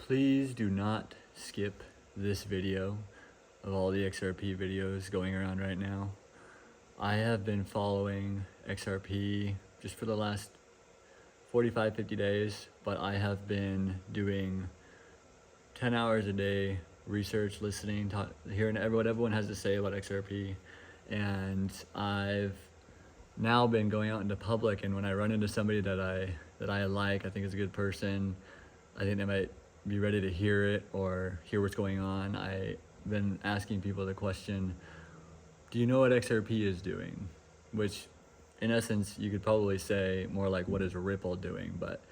Please do not skip this video of all the XRP videos going around right now. I have been following XRP just for the last 45, 50 days, but I have been doing 10 hours a day research, listening, hearing what everyone has to say about XRP. And I've now been going out into public, and when I run into somebody that I like, I think is a good person, I think they might be ready to hear it or hear what's going on. I've been asking people the question, do you know what XRP is doing? Which in essence, you could probably say more like, what is Ripple doing? But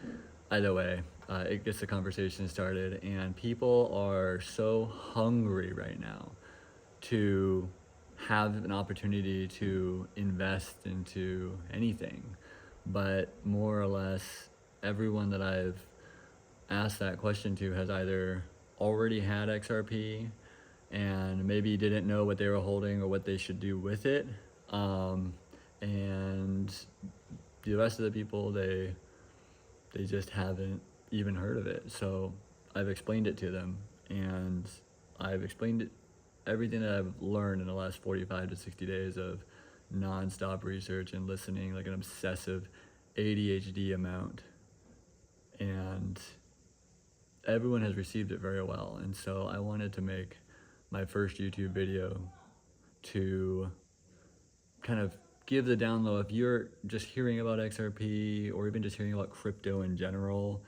either way, it gets the conversation started, and people are so hungry right now to have an opportunity to invest into anything. But more or less, everyone that I've asked that question to has either already had XRP and maybe didn't know what they were holding or what they should do with it. And the rest of the people, they just haven't even heard of it. So I've explained it to them, and I've explained it, everything that I've learned in the last 45 to 60 days of non-stop research and listening like an obsessive ADHD amount. And everyone has received it very well. And so I wanted to make my first YouTube video to kind of give the down low. If you're just hearing about XRP or even just hearing about crypto in general,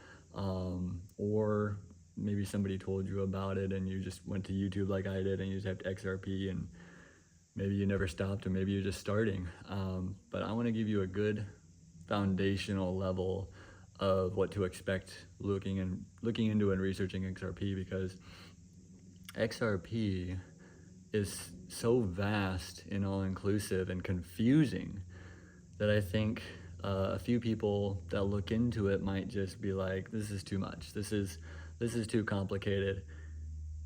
or maybe somebody told you about it and you just went to YouTube like I did and you just typed XRP and maybe you never stopped, or maybe you're just starting. But I want to give you a good foundational level of what to expect looking into and researching XRP, because XRP is so vast and all-inclusive and confusing that I think a few people that look into it might just be like, this is too much, this is too complicated.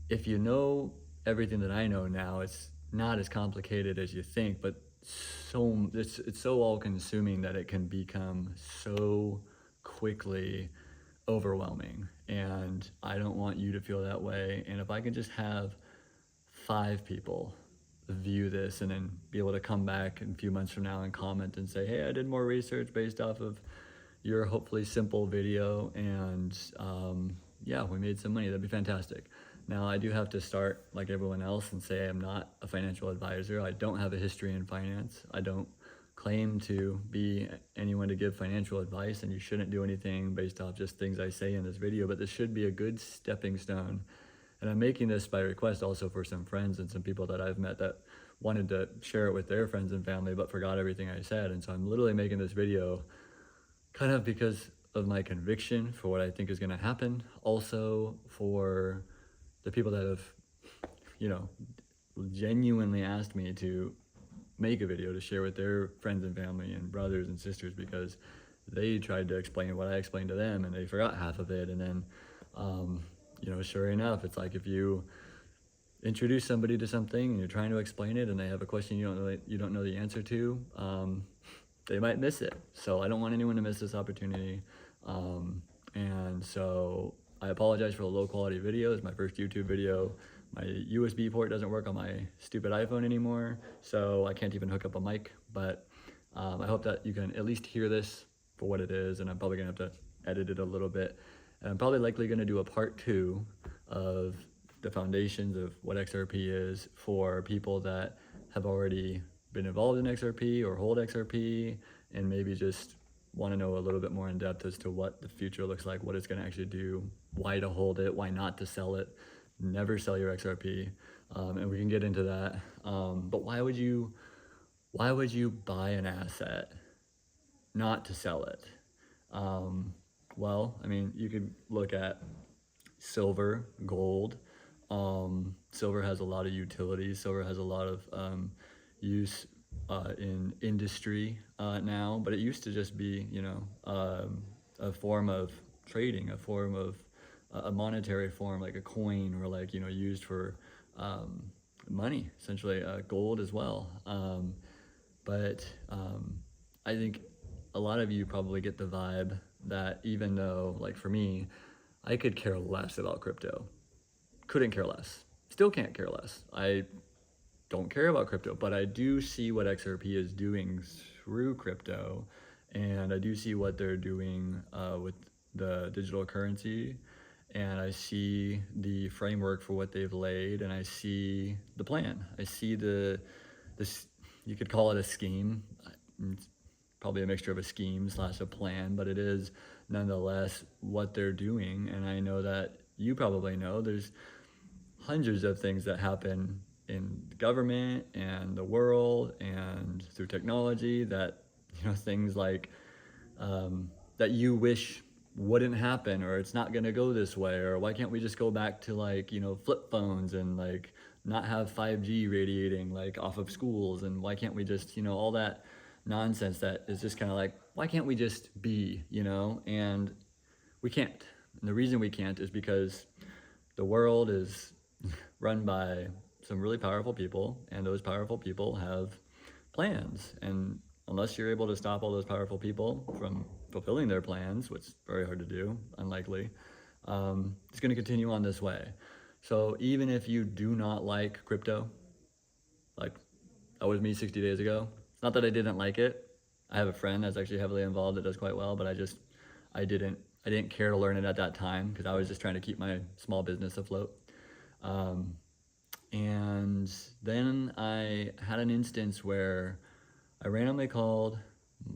If you know everything that I know now, it's not as complicated as you think, but it's so all-consuming that it can become so quickly overwhelming, and I don't want you to feel that way. And if I can just have 5 people view this and then be able to come back in a few months from now and comment and say, hey, I did more research based off of your hopefully simple video, and yeah, we made some money, that'd be fantastic. Now, I do have to start like everyone else and say I'm not a financial advisor. I don't have a history in finance. I don't claim to be anyone to give financial advice, and you shouldn't do anything based off just things I say in this video, but this should be a good stepping stone. And I'm making this by request also for some friends and some people that I've met that wanted to share it with their friends and family but forgot everything I said. And so I'm literally making this video kind of because of my conviction for what I think is going to happen, also for the people that have, genuinely asked me to make a video to share with their friends and family and brothers and sisters, because they tried to explain what I explained to them and they forgot half of it. And then, sure enough, it's like if you introduce somebody to something and you're trying to explain it and they have a question you don't know the answer to, they might miss it. So I don't want anyone to miss this opportunity. And so I apologize for the low quality video. It's my first YouTube video. My USB port doesn't work on my stupid iPhone anymore, so I can't even hook up a mic. But I hope that you can at least hear this for what it is, and I'm probably gonna have to edit it a little bit. And I'm probably likely gonna do a part 2 of the foundations of what XRP is for people that have already been involved in XRP or hold XRP and maybe just want to know a little bit more in depth as to what the future looks like, what it's going to actually do, why to hold it, why not to sell it, never sell your XRP, and we can get into that. But why would you buy an asset not to sell it? Well, I mean, you could look at silver, gold. Silver has a lot of utilities. Silver has a lot of use in industry now, but it used to just be, a form of trading, a form of a monetary form, like a coin, or like, used for money, essentially, gold as well. But I think a lot of you probably get the vibe that even though, like for me, I could care less about crypto. Couldn't care less. Still can't care less. I don't care about crypto, but I do see what XRP is doing through crypto, and I do see what they're doing with the digital currency, and I see the framework for what they've laid, and I see the plan. I see this, you could call it a scheme. It's probably a mixture of a scheme slash a plan, but it is nonetheless what they're doing. And I know that you probably know there's hundreds of things that happen in government and the world and through technology that, things like that you wish wouldn't happen, or it's not going to go this way, or why can't we just go back to flip phones and not have 5G radiating off of schools, and why can't we just all that nonsense that is just kind of why can't we just be, and we can't. And the reason we can't is because the world is run by some really powerful people, and those powerful people have plans. And unless you're able to stop all those powerful people from fulfilling their plans, which is very hard to do, unlikely, it's going to continue on this way. So even if you do not like crypto, like that was me 60 days ago, it's not that I didn't like it. I have a friend that's actually heavily involved that does quite well, but I didn't care to learn it at that time because I was just trying to keep my small business afloat. And then I had an instance where I randomly called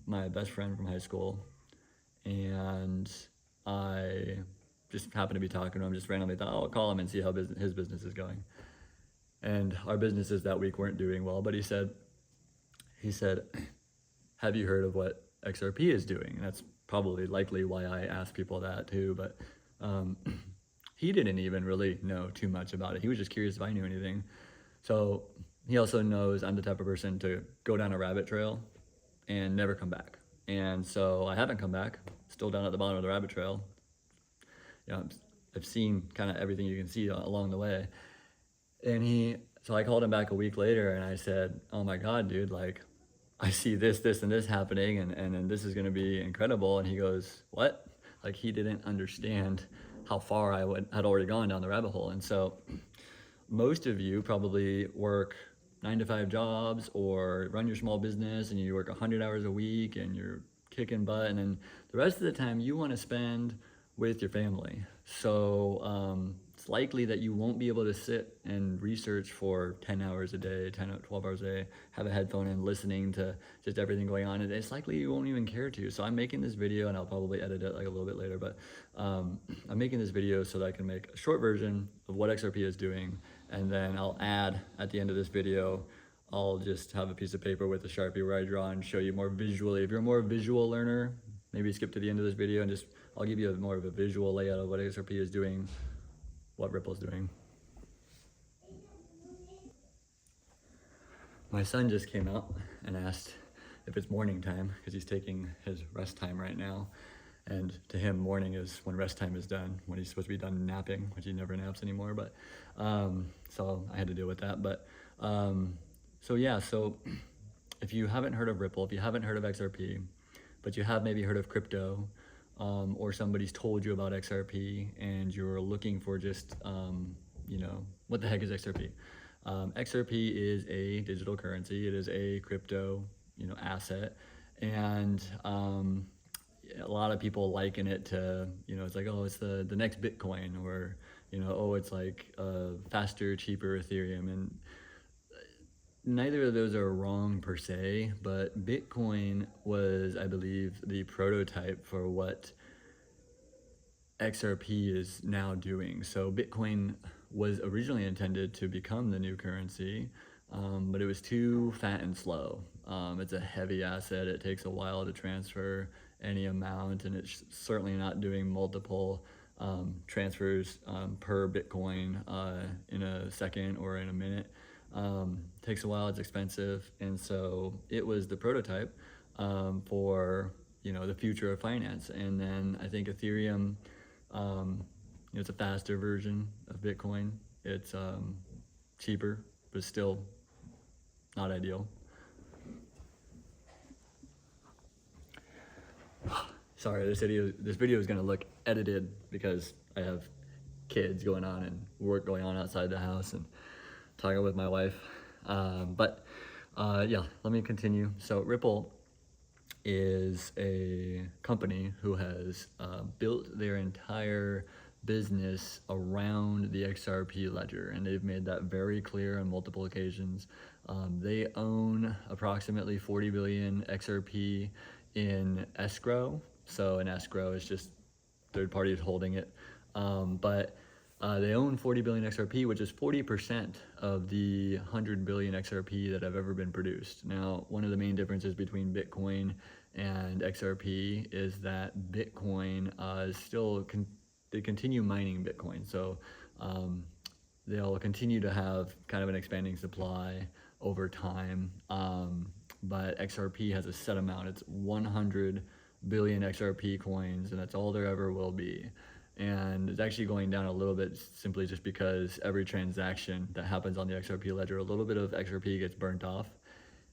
my best friend from high school, and I just happened to be talking to him, just randomly thought, I'll call him and see how his business is going. And our businesses that week weren't doing well, but he said, have you heard of what XRP is doing? And that's probably likely why I ask people that too, but he didn't even really know too much about it. He was just curious if I knew anything. So he also knows I'm the type of person to go down a rabbit trail and never come back. And so I haven't come back, still down at the bottom of the rabbit trail. I've seen kind of everything you can see along the way. And so I called him back a week later and I said, oh my God, dude, I see this, and this happening, and this is gonna be incredible. And he goes, what? He didn't understand how far I had already gone down the rabbit hole. And so most of you probably work 9-to-5 jobs or run your small business and you work 100 hours a week and you're kicking butt, and then the rest of the time you want to spend with your family. So it's likely that you won't be able to sit and research for 10 hours a day, 10 or 12 hours a day, have a headphone in listening to just everything going on. And it's likely you won't even care to. So I'm making this video, and I'll probably edit it a little bit later, but I'm making this video so that I can make a short version of what XRP is doing. And then I'll add at the end of this video, I'll just have a piece of paper with a Sharpie where I draw and show you more visually. If you're a more visual learner, maybe skip to the end of this video and I'll give you more of a visual layout of what XRP is doing, what Ripple's doing. My son just came out and asked if it's morning time because he's taking his rest time right now. And to him, morning is when rest time is done, when he's supposed to be done napping, which he never naps anymore. But so I had to deal with that. But so if you haven't heard of Ripple, if you haven't heard of XRP, but you have maybe heard of crypto, or somebody's told you about XRP and you're looking for just, what the heck is XRP? XRP is a digital currency. It is a crypto, asset. And a lot of people liken it to, it's it's the next Bitcoin, or, it's faster, cheaper Ethereum. And neither of those are wrong per se, but Bitcoin was, I believe, the prototype for what XRP is now doing. So Bitcoin was originally intended to become the new currency, but it was too fat and slow. It's a heavy asset. It takes a while to transfer any amount, and it's certainly not doing multiple transfers per Bitcoin in a second or in a minute. Takes a while, it's expensive, and so it was the prototype for the future of finance. And then I think Ethereum, it's a faster version of Bitcoin. It's cheaper, but still not ideal. Sorry, this video is going to look edited because I have kids going on and work going on outside the house and talking with my wife. Yeah, let me continue. So Ripple is a company who has built their entire business around the XRP ledger, and they've made that very clear on multiple occasions. They own approximately 40 billion XRP in escrow. So an escrow is just third parties holding it. But they own 40 billion XRP, which is 40% of the 100 billion XRP that have ever been produced. Now, one of the main differences between Bitcoin and XRP is that Bitcoin is still, they continue mining Bitcoin. So they'll continue to have kind of an expanding supply over time. But XRP has a set amount. It's 100 billion XRP coins, and that's all there ever will be. And it's actually going down a little bit simply just because every transaction that happens on the XRP ledger, a little bit of XRP gets burnt off.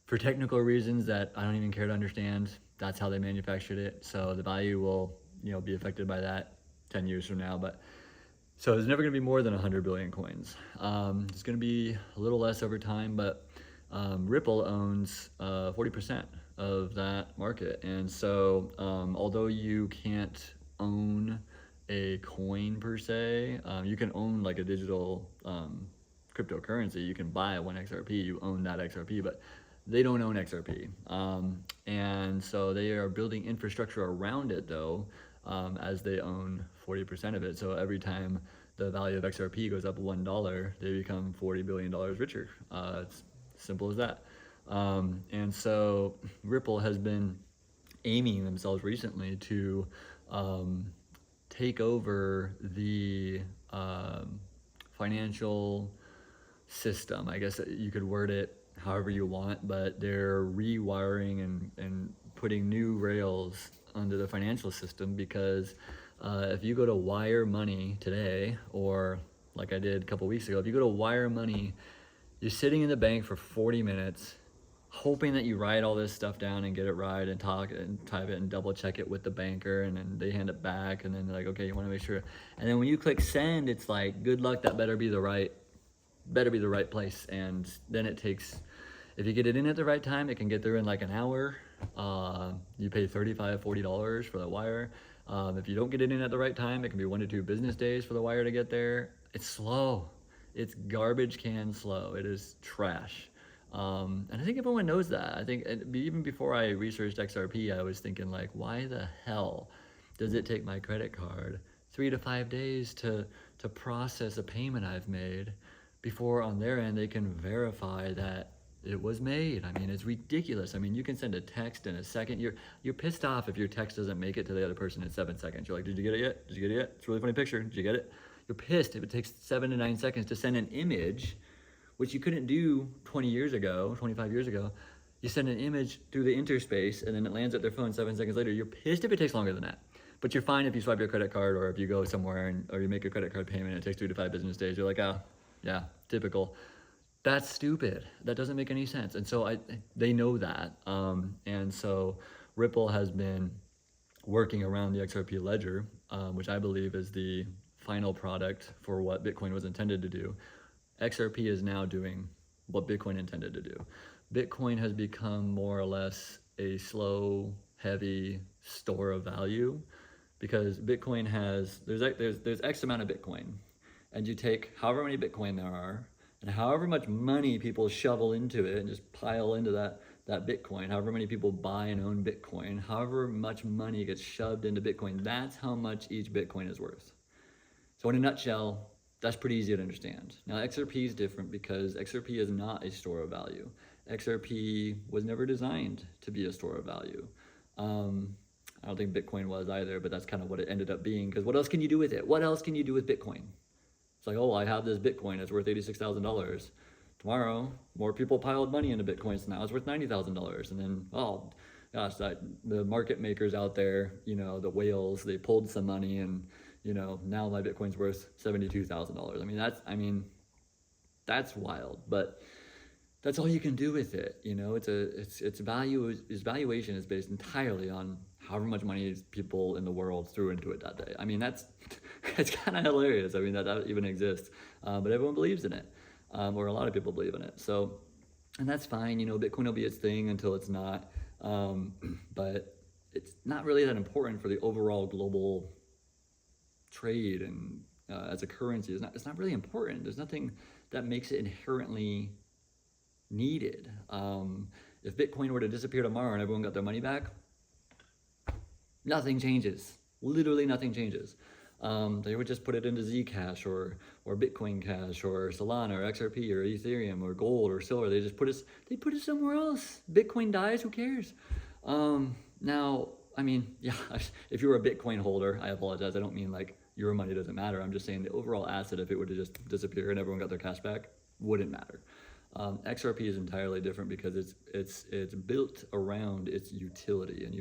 For technical reasons that I don't even care to understand, that's how they manufactured it. So the value will, be affected by that 10 years from now. But so there's never going to be more than 100 billion coins. It's going to be a little less over time, but Ripple owns 40% of that market. And so although you can't own a coin per se, you can own like a digital cryptocurrency. You can buy one XRP, you own that XRP, but they don't own XRP. And so they are building infrastructure around it though, as they own 40% of it. So every time the value of XRP goes up $1, they become $40 billion richer. It's simple as that. And so Ripple has been aiming themselves recently to take over the financial system. I guess you could word it however you want, but they're rewiring and putting new rails under the financial system because if you go to wire money today, or like I did a couple weeks ago, if you go to wire money, you're sitting in the bank for 40 minutes hoping that you write all this stuff down and get it right and talk and type it and double check it with the banker, and then they hand it back, and then they're like, okay, you want to make sure. And then when you click send, it's like, good luck, that better be the right place. And then it takes, if you get it in at the right time, it can get there in like an hour. You pay $35-$40 for the wire. If you don't get it in at the right time, it can be 1 to 2 business days for the wire to get there. It's slow. It's garbage can slow. It is trash. And I think everyone knows that. I think even before I researched XRP, I was thinking like, why the hell does it take my credit card 3 to 5 days to process a payment I've made before on their end they can verify that it was made? I mean, it's ridiculous. I mean, you can send a text in a second. You're pissed off if your text doesn't make it to the other person in 7 seconds. You're like, did you get it yet? Did you get it yet? It's a really funny picture. Did you get it? You're pissed if it takes 7 to 9 seconds to send an image, which you couldn't do 20 years ago, 25 years ago. You send an image through the interspace and then it lands at their phone 7 seconds later. You're pissed if it takes longer than that. But you're fine if you swipe your credit card, or if you go somewhere or you make a credit card payment and it takes 3 to 5 business days. You're like, oh, yeah, typical. That's stupid. That doesn't make any sense. And so they know that. And so Ripple has been working around the XRP ledger, which I believe is the final product for what Bitcoin was intended to do. XRP is now doing what Bitcoin intended to do. Bitcoin has become more or less a slow, heavy store of value because Bitcoin has, there's X amount of Bitcoin, and you take however many Bitcoin there are and however much money people shovel into it and just pile into that Bitcoin, however many people buy and own Bitcoin, however much money gets shoved into Bitcoin, that's how much each Bitcoin is worth. So in a nutshell, that's pretty easy to understand. Now XRP is different because XRP is not a store of value. XRP was never designed to be a store of value. I don't think Bitcoin was either, but that's kind of what it ended up being, because what else can you do with it? What else can you do with Bitcoin? It's like, oh, I have this Bitcoin, it's worth $86,000. Tomorrow, more people piled money into Bitcoin, so now it's worth $90,000. And then, oh, gosh, the market makers out there, the whales, they pulled some money and, now my Bitcoin's worth $72,000. I mean, that's wild, but that's all you can do with it. Its valuation is based entirely on however much money people in the world threw into it that day. I mean, that's It's kind of hilarious. I mean, that even exists, but everyone believes in it, or a lot of people believe in it. So, and that's fine. Bitcoin will be its thing until it's not. But it's not really that important for the overall global trade and as a currency. It's not really important. There's nothing that makes it inherently needed. If Bitcoin were to disappear tomorrow and everyone got their money back, nothing changes. Literally nothing changes. They would just put it into Zcash or Bitcoin Cash or Solana or XRP or Ethereum or gold or silver. They put it somewhere else. Bitcoin dies, who cares? Now, I mean, yeah, if you were a Bitcoin holder, I apologize. I don't mean like your money doesn't matter. I'm just saying the overall asset, if it were to just disappear and everyone got their cash back, wouldn't matter. XRP is entirely different because it's built around its utility, and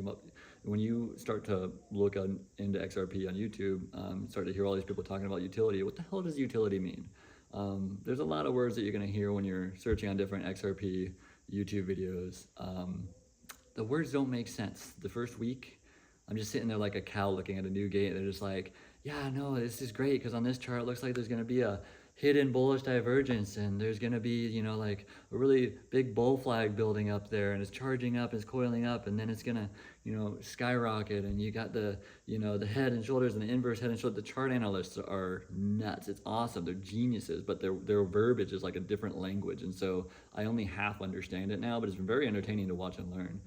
when you start to look into XRP on YouTube, start to hear all these people talking about utility. What the hell does utility mean? There's a lot of words that you're going to hear when you're searching on different XRP YouTube videos. The words don't make sense. The first week, I'm just sitting there like a cow looking at a new gate, and they're just like, yeah, no, this is great because on this chart it looks like there's going to be a hidden bullish divergence, and there's going to be, like a really big bull flag building up there, and it's charging up, it's coiling up, and then it's going to, skyrocket, and you got the, the head and shoulders and the inverse head and shoulders. The chart analysts are nuts. It's awesome. They're geniuses, but their verbiage is like a different language, and so I only half understand it now, but it's been very entertaining to watch and learn.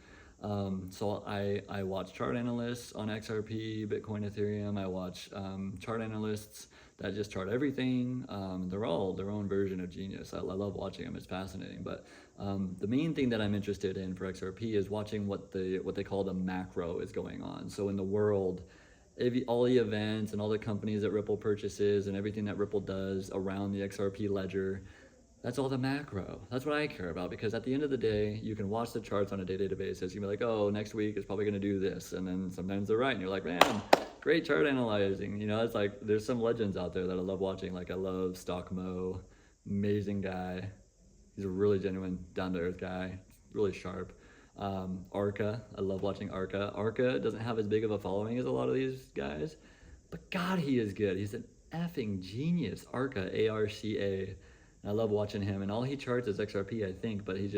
So I watch chart analysts on XRP, Bitcoin, Ethereum. I watch chart analysts that just chart everything. They're all their own version of genius. I love watching them. It's fascinating. But the main thing that I'm interested in for XRP is watching what they call the macro is going on. So in the world, all the events and all the companies that Ripple purchases and everything that Ripple does around the XRP ledger, that's all the macro. That's what I care about, because at the end of the day, you can watch the charts on a day-to-day basis. You can be like, oh, next week it's probably going to do this. And then sometimes they're right. And you're like, man, great chart analyzing. It's like there's some legends out there that I love watching. Like I love Stock Mo, amazing guy. He's a really genuine, down-to-earth guy, really sharp. Arca, I love watching Arca. Arca doesn't have as big of a following as a lot of these guys, but God, he is good. He's an effing genius. Arca, A-R-C-A. I love watching him, and all he charts is XRP, I think, but he's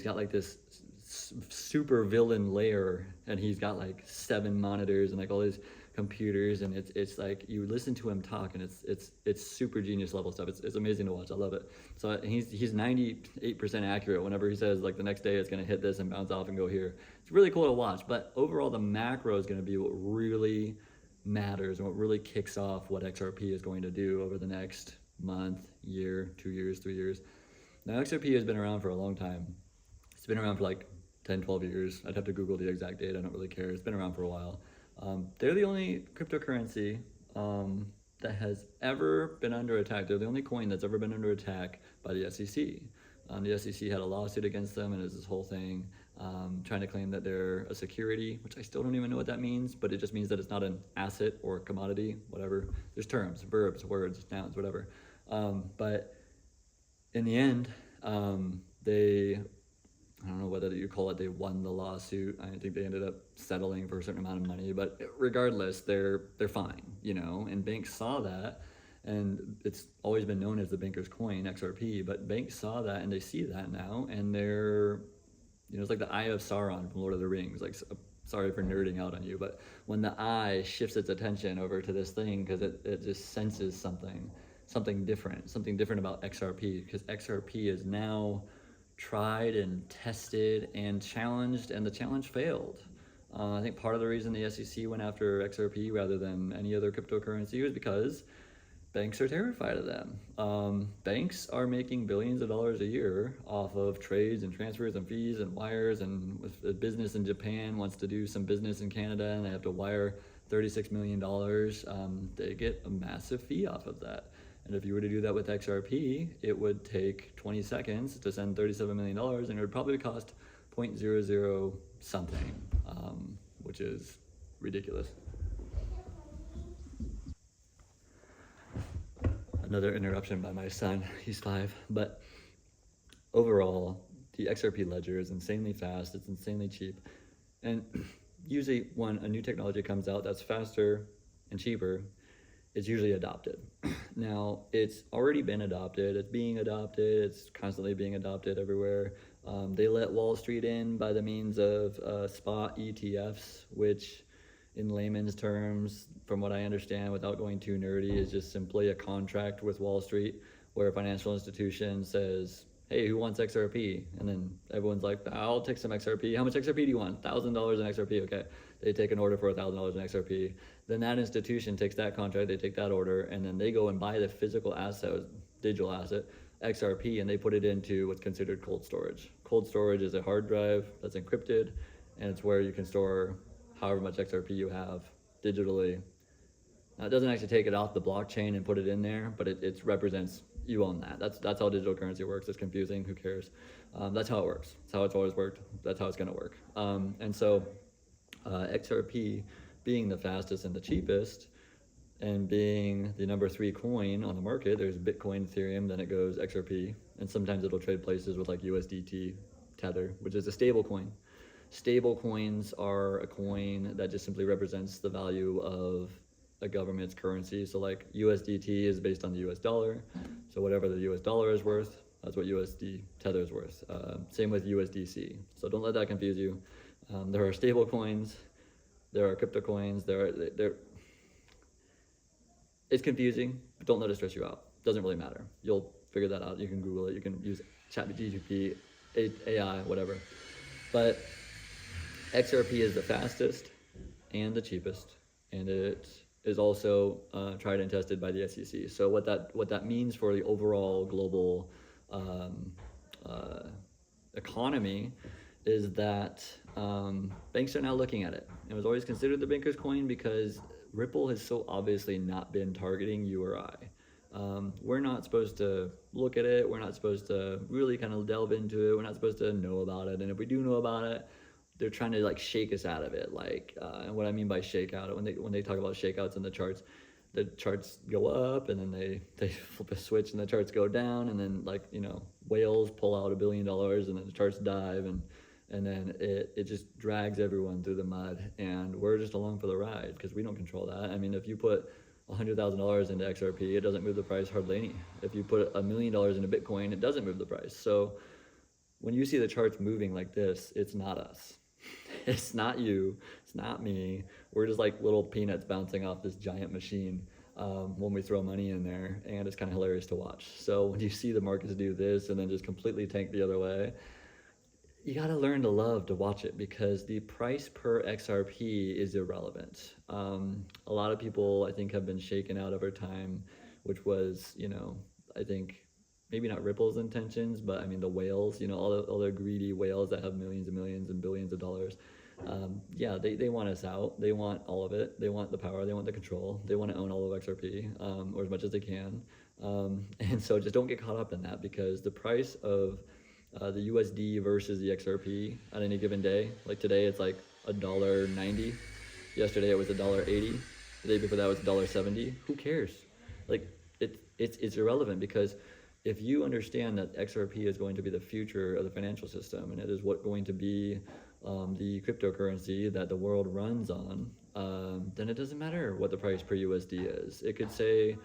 got like this super villain layer, and he's got like 7 monitors and like all these computers, and it's like you listen to him talk, and it's super genius level stuff. It's amazing to watch. I love it. So he's 98% accurate whenever he says like the next day it's going to hit this and bounce off and go here. It's really cool to watch, but overall the macro is going to be what really matters and what really kicks off what XRP is going to do over the next month, year, 2 years, 3 years. Now XRP has been around for a long time. It's been around for like 10, 12 years. I'd have to Google the exact date. I don't really care. It's been around for a while. They're the only cryptocurrency that has ever been under attack. They're the only coin that's ever been under attack by the SEC. The SEC had a lawsuit against them, and it's this whole thing trying to claim that they're a security, which I still don't even know what that means, but it just means that it's not an asset or a commodity, whatever. There's terms, verbs, words, nouns, whatever. But in the end, I don't know whether you call it they won the lawsuit. I think they ended up settling for a certain amount of money, but regardless, they're fine, and banks saw that, and it's always been known as the banker's coin, XRP, but banks saw that and they see that now, and they're, it's like the Eye of Sauron from Lord of the Rings. Like, sorry for nerding out on you, but when the eye shifts its attention over to this thing, because it just senses something different about XRP, because XRP is now tried and tested and challenged, and the challenge failed. I think part of the reason the SEC went after XRP rather than any other cryptocurrency was because banks are terrified of them. Banks are making billions of dollars a year off of trades and transfers and fees and wires, and if a business in Japan wants to do some business in Canada and they have to wire $36 million, they get a massive fee off of that. And if you were to do that with XRP, it would take 20 seconds to send $37 million, and it would probably cost 0.00 something, which is ridiculous. Another interruption by my son, he's 5. But overall, the XRP ledger is insanely fast, it's insanely cheap. And usually when a new technology comes out that's faster and cheaper, it's usually adopted. Now, it's already been adopted, it's being adopted, it's constantly being adopted everywhere. They let Wall Street in by the means of spot ETFs, which in layman's terms, from what I understand, without going too nerdy, is just simply a contract with Wall Street where a financial institution says, hey, who wants XRP? And then everyone's like, I'll take some XRP. How much XRP do you want? $1,000 in XRP. Okay. They take an order for $1,000 in XRP. Then that institution takes that contract, they take that order, and then they go and buy the physical asset, digital asset, XRP, and they put it into what's considered cold storage. Cold storage is a hard drive that's encrypted, and it's where you can store however much XRP you have digitally. Now, it doesn't actually take it off the blockchain and put it in there, but it represents you own that. That's how digital currency works. It's confusing. Who cares? That's how it works. It's how it's always worked. That's how it's going to work. And so XRP being the fastest and the cheapest, and being the number 3 coin on the market, there's Bitcoin, Ethereum, then it goes XRP, and sometimes it'll trade places with like USDT Tether, which is a stable coin. Stable coins are a coin that just simply represents the value of a government's currency. So like USDT is based on the US dollar. So whatever the US dollar is worth, that's what USD Tether is worth. Same with USDC. So don't let that confuse you. There are stable coins, there are crypto coins, it's confusing, but don't let it stress you out. Doesn't really matter. You'll figure that out. You can Google it, you can use ChatGPT, AI, whatever. But XRP is the fastest and the cheapest, and it is also tried and tested by the SEC. So what that means for the overall global economy is that banks are now looking at it. It was always considered the banker's coin because Ripple has so obviously not been targeting you or I. We're not supposed to look at it. We're not supposed to really kind of delve into it. We're not supposed to know about it. And if we do know about it, they're trying to like shake us out of it. Like, and what I mean by shake out, when they talk about shakeouts in the charts go up, and then they flip a switch and the charts go down, and then like, you know, whales pull out $1 billion and then the charts dive, and then it just drags everyone through the mud, and we're just along for the ride because we don't control that. I mean, if you put $100,000 into XRP, it doesn't move the price hardly any. If you put $1 million into Bitcoin, it doesn't move the price. So when you see the charts moving like this, it's not us. It's not you, it's not me. We're just like little peanuts bouncing off this giant machine when we throw money in there, and it's kind of hilarious to watch. So when you see the markets do this and then just completely tank the other way, you got to learn to love to watch it, because the price per XRP is irrelevant. A lot of people, I think, have been shaken out over time, which was, you know, I think maybe not Ripple's intentions, but I mean the whales, you know, all the greedy whales that have millions and millions and billions of dollars. Yeah, they want us out. They want all of it. They want the power. They want the control. They want to own all of XRP, or as much as they can. And so just don't get caught up in that, because the price of the USD versus the XRP on any given day, like today it's like $1.90. Yesterday it was $1.80. The day before that was $1.70. Who cares? Like it's irrelevant, because if you understand that XRP is going to be the future of the financial system, and it is going to be the cryptocurrency that the world runs on, then it doesn't matter what the price per USD is. It could say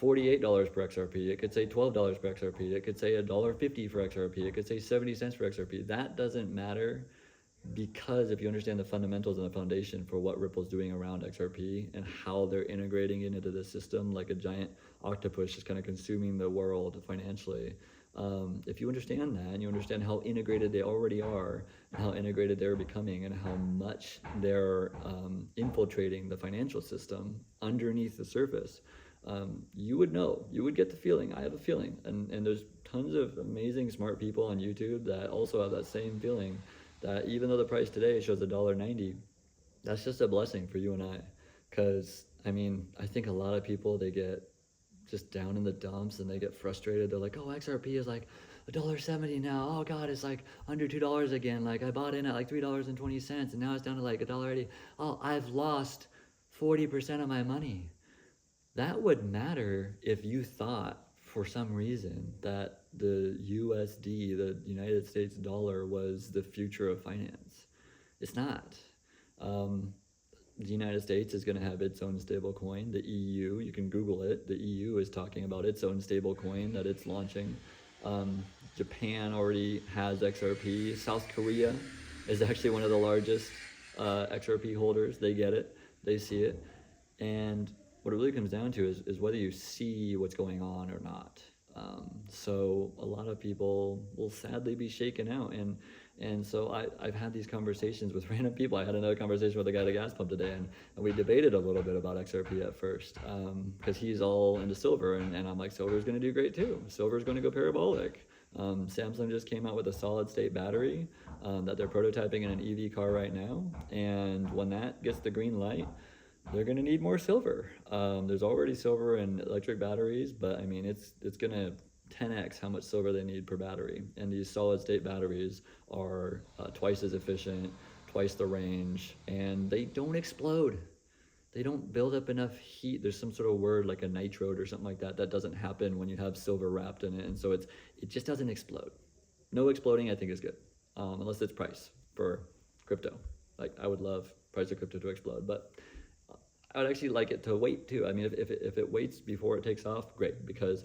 $48 per XRP, it could say $12 per XRP, it could say $1.50 for XRP, it could say 70 cents for XRP. That doesn't matter, because if you understand the fundamentals and the foundation for what Ripple's doing around XRP and how they're integrating it into the system like a giant octopus just kind of consuming the world financially, if you understand that, and you understand how integrated they already are, and how integrated they're becoming, and how much they're infiltrating the financial system underneath the surface, you would know, you would get the feeling. I have a feeling, and there's tons of amazing smart people on YouTube that also have that same feeling, that even though the price today shows $1.90, that's just a blessing for you and I. Because I mean, I think a lot of people, they get just down in the dumps and they get frustrated. They're like, oh, XRP is like $1.70 now. Oh God, it's like under $2 again. Like I bought in at like $3.20 and now it's down to like $1.80. Oh, I've lost 40% of my money. That would matter if you thought for some reason that the USD, the United States dollar, was the future of finance. It's not. the United States is going to have its own stable coin. The EU, you can Google it. The EU is talking about its own stable coin that it's launching. Japan already has XRP. South Korea is actually one of the largest XRP holders. They get it, they see it. And what it really comes down to is whether you see what's going on or not. So a lot of people will sadly be shaken out. And so I've had these conversations with random people. I had another conversation with a guy at the gas pump today, and we debated a little bit about XRP at first, because he's all into silver, and I'm like, silver's going to do great too. Silver's going to go parabolic. Samsung just came out with a solid state battery that they're prototyping in an EV car right now, and when that gets the green light, they're going to need more silver. There's already silver in electric batteries, but I mean, it's going to 10x how much silver they need per battery. And these solid state batteries are twice as efficient, twice the range, and they don't explode. They don't build up enough heat. There's some sort of word like a nitrode or something like that that doesn't happen when you have silver wrapped in it, and so it just doesn't explode. No exploding, I think, is good, unless it's price for crypto. Like, I would love price of crypto to explode, but I would actually like it to wait too. I mean, if it waits before it takes off, great, because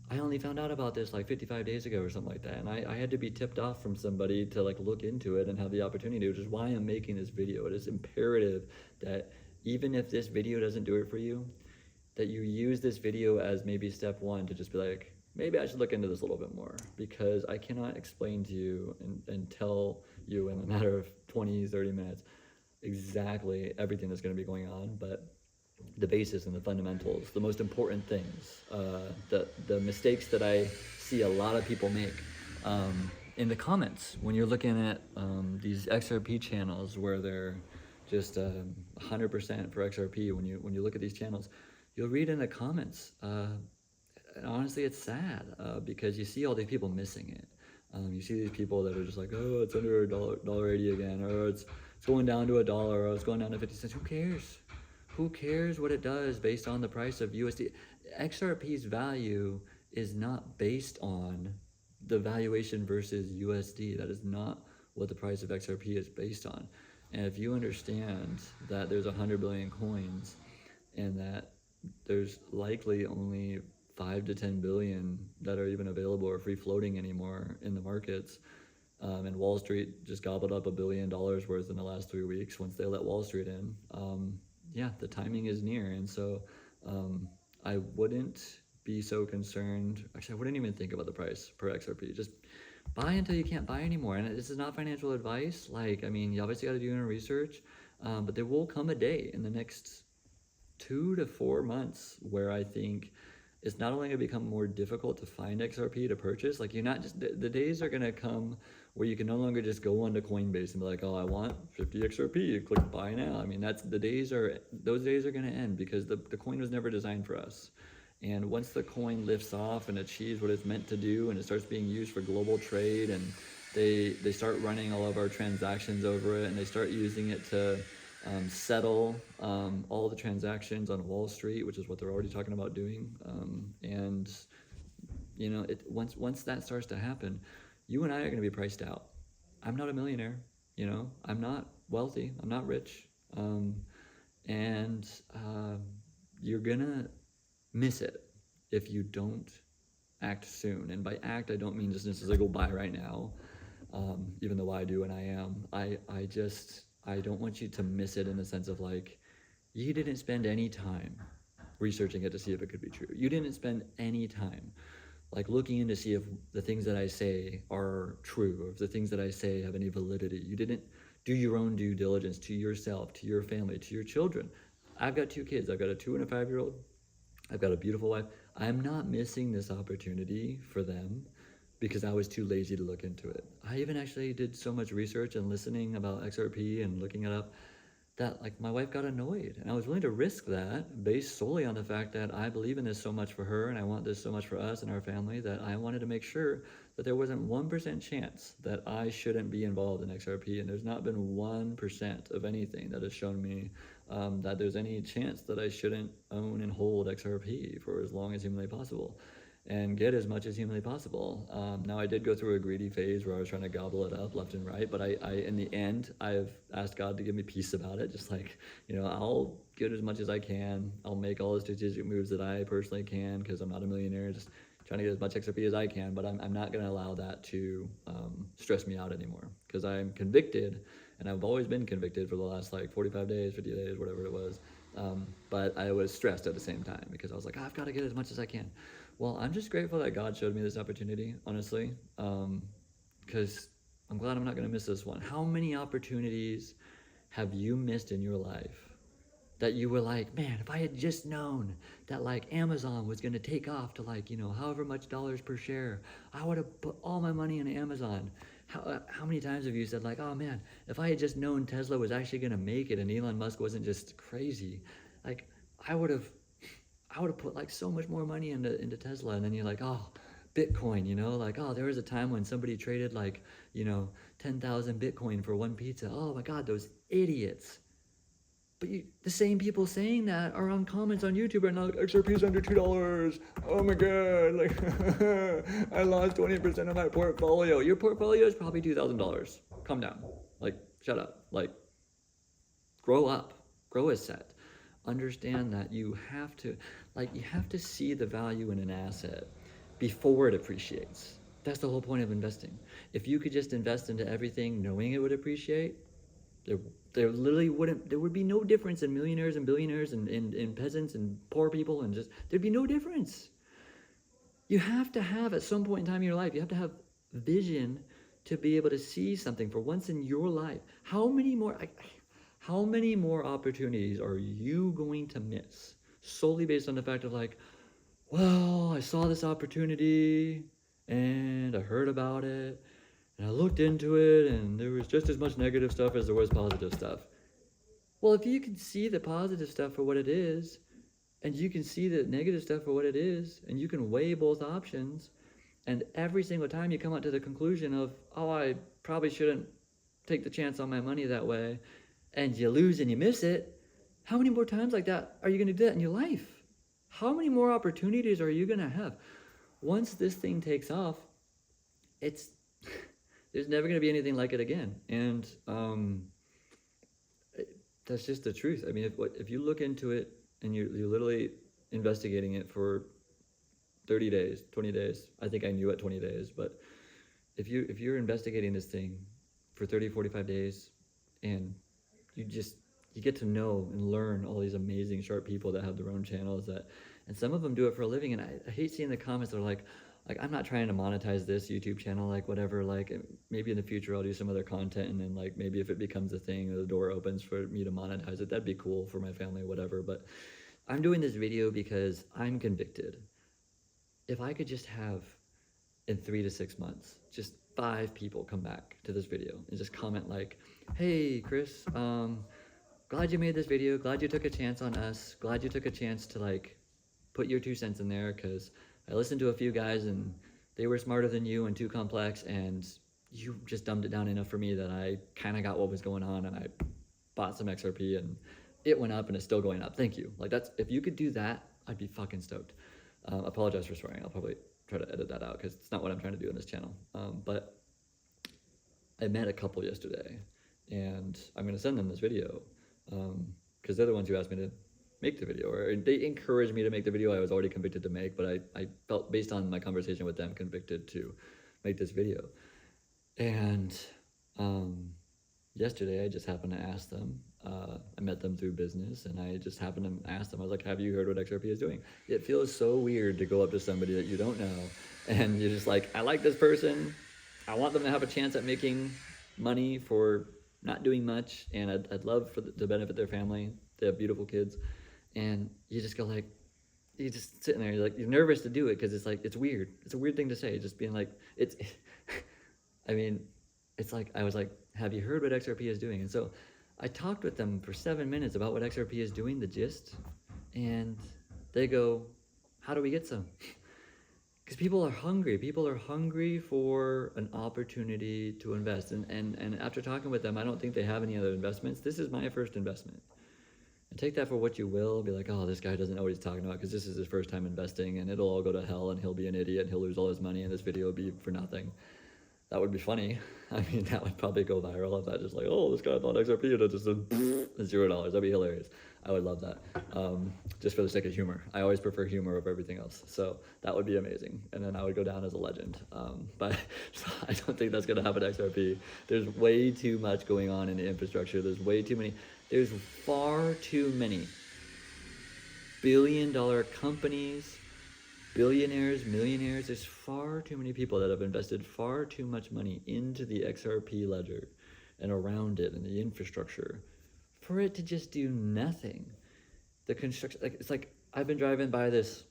I only found out about this like 55 days ago or something like that, and I had to be tipped off from somebody to like look into it and have the opportunity, which is why I'm making this video. It is imperative that even if this video doesn't do it for you, that you use this video as maybe step one to just be like, maybe I should look into this a little bit more, because I cannot explain to you and tell you in a matter of 20, 30 minutes exactly everything that's going to be going on, but the basis and the fundamentals, the most important things, the mistakes that I see a lot of people make in the comments when you're looking at these XRP channels where they're just 100% for XRP. When you look at these channels, you'll read in the comments, and honestly, it's sad because you see all these people missing it. You see these people that are just like, oh, it's under $1.80 again, or it's going down to $1, or it's going down to 50 cents. Who cares? Who cares what it does based on the price of USD? XRP's value is not based on the valuation versus USD. That is not what the price of XRP is based on. And if you understand that there's 100 billion coins and that there's likely only 5 to 10 billion that are even available or free floating anymore in the markets, and Wall Street just gobbled up $1 billion worth in the last 3 weeks once they let Wall Street in. Yeah, the timing is near, and so I wouldn't be so concerned. Actually, I wouldn't even think about the price per XRP. Just buy until you can't buy anymore. And this is not financial advice. Like, I mean, you obviously got to do your research, but there will come a day in the next 2 to 4 months where I think it's not only going to become more difficult to find XRP to purchase. Like, you're not just, the days are going to come where you can no longer just go onto Coinbase and be like, oh, I want 50 XRP, you click buy now. I mean, those days are going to end, because the coin was never designed for us. And once the coin lifts off and achieves what it's meant to do, and it starts being used for global trade, and they start running all of our transactions over it, and they start using it to settle all the transactions on Wall Street, which is what they're already talking about doing. And you know, once that starts to happen, you and I are going to be priced out. I'm not a millionaire, you know, I'm not wealthy, I'm not rich, and you're gonna miss it if you don't act soon. And by act, I don't mean just necessarily go buy right now, even though I do and I am. I don't want you to miss it in the sense of like, you didn't spend any time researching it to see if it could be true. You didn't spend any time like looking in to see if the things that I say are true, or if the things that I say have any validity. You didn't do your own due diligence to yourself, to your family, to your children. I've got 2 kids. I've got a 2 and a 5-year-old. I've got a beautiful wife. I'm not missing this opportunity for them because I was too lazy to look into it. I even actually did so much research and listening about XRP and looking it up that like my wife got annoyed, and I was willing to risk that based solely on the fact that I believe in this so much for her, and I want this so much for us and our family, that I wanted to make sure that there wasn't 1% chance that I shouldn't be involved in XRP. And there's not been 1% of anything that has shown me that there's any chance that I shouldn't own and hold XRP for as long as humanly possible. and get as much as humanly possible. Now I did go through a greedy phase where I was trying to gobble it up left and right, but I in the end, I've asked God to give me peace about it. Just like, I'll get as much as I can. I'll make all the strategic moves that I personally can, because I'm not a millionaire, just trying to get as much XRP as I can, but I'm not going to allow that to stress me out anymore, because I'm convicted, and I've always been convicted for the last like 45 days, 50 days, whatever it was. But I was stressed at the same time, because I was like, I've got to get as much as I can. Well, I'm just grateful that God showed me this opportunity, honestly, because I'm glad I'm not going to miss this one. How many opportunities have you missed in your life that you were like, man, if I had just known that like Amazon was going to take off to like, however much dollars per share, I would have put all my money in Amazon. How many times have you said like, oh man, if I had just known Tesla was actually going to make it and Elon Musk wasn't just crazy, like I would have put like so much more money into Tesla. And then you're like, oh, Bitcoin, like, oh, there was a time when somebody traded like, 10,000 Bitcoin for one pizza. Oh my God, those idiots. But the same people saying that are on comments on YouTube right now, like, XRP is under $2. Oh my God, like, I lost 20% of my portfolio. Your portfolio is probably $2,000. Calm down. Like, shut up. Like, grow up. Grow a set. Understand that you have to see the value in an asset before it appreciates. That's the whole point of investing. If you could just invest into everything knowing it would appreciate, there would be no difference in millionaires and billionaires and peasants and poor people, and there'd be no difference. You have to have, at some point in time in your life, you have to have vision to be able to see something for once in your life. How many more opportunities are you going to miss solely based on the fact of like, well, I saw this opportunity and I heard about it and I looked into it and there was just as much negative stuff as there was positive stuff. Well, if you can see the positive stuff for what it is, and you can see the negative stuff for what it is, and you can weigh both options, and every single time you come out to the conclusion of, oh, I probably shouldn't take the chance on my money that way, and you lose and you miss it, how many more times like that are you going to do that in your life? How many more opportunities are you going to have? Once this thing takes off, there's never going to be anything like it again. And that's just the truth. I mean, if you look into it and you're literally investigating it for 30 days, 20 days, I think I knew at 20 days, but if you're investigating this thing for 30, 45 days, and you get to know and learn all these amazing sharp people that have their own channels, and some of them do it for a living, and I hate seeing the comments that are like, I'm not trying to monetize this YouTube channel, like whatever, like maybe in the future I'll do some other content, and then like maybe if it becomes a thing, the door opens for me to monetize it, that'd be cool for my family, whatever. But I'm doing this video because I'm convicted. If I could just have, in 3 to 6 months, just 5 people come back to this video and just comment like, hey Chris, glad you made this video, glad you took a chance on us, glad you took a chance to like put your 2 cents in there, because I listened to a few guys and they were smarter than you and too complex, and you just dumbed it down enough for me that I kind of got what was going on, and I bought some XRP and it went up and it's still going up. Thank you. Like, if you could do that, I'd be fucking stoked. Apologize for swearing. I'll probably try to edit that out because it's not what I'm trying to do in this channel. But I met a couple yesterday, and I'm going to send them this video because they're the ones who asked me to make the video, or they encouraged me to make the video I was already convicted to make, but I felt, based on my conversation with them, convicted to make this video. And yesterday I just happened to ask them, I met them through business, and I just happened to ask them, I was like, have you heard what XRP is doing? It feels so weird to go up to somebody that you don't know, and you're just like, I like this person, I want them to have a chance at making money for not doing much, and I'd love to benefit their family. They have beautiful kids. And you just go like, you're just sitting there, you're nervous to do it because it's like, it's weird. It's a weird thing to say, just being like, I mean, it's like, I was like, have you heard what XRP is doing? And so I talked with them for 7 minutes about what XRP is doing, the gist, and they go, how do we get some? Because people are hungry. People are hungry for an opportunity to invest. And after talking with them, I don't think they have any other investments. This is my first investment. take that for what you will. Be like, oh, this guy doesn't know what he's talking about because this is his first time investing, and it'll all go to hell, and he'll be an idiot, and he'll lose all his money, and this video will be for nothing. That would be funny. I mean, that would probably go viral if that just like, oh, this guy bought XRP and it just said $0. That'd be hilarious. I would love that. Just for the sake of humor. I always prefer humor over everything else. So that would be amazing. And then I would go down as a legend. But so I don't think that's going to happen at XRP. There's way too much going on in the infrastructure. There's far too many billion-dollar companies, billionaires, millionaires. There's far too many people that have invested far too much money into the XRP ledger and around it and the infrastructure for it to just do nothing. The construction, like, it's like I've been driving by on this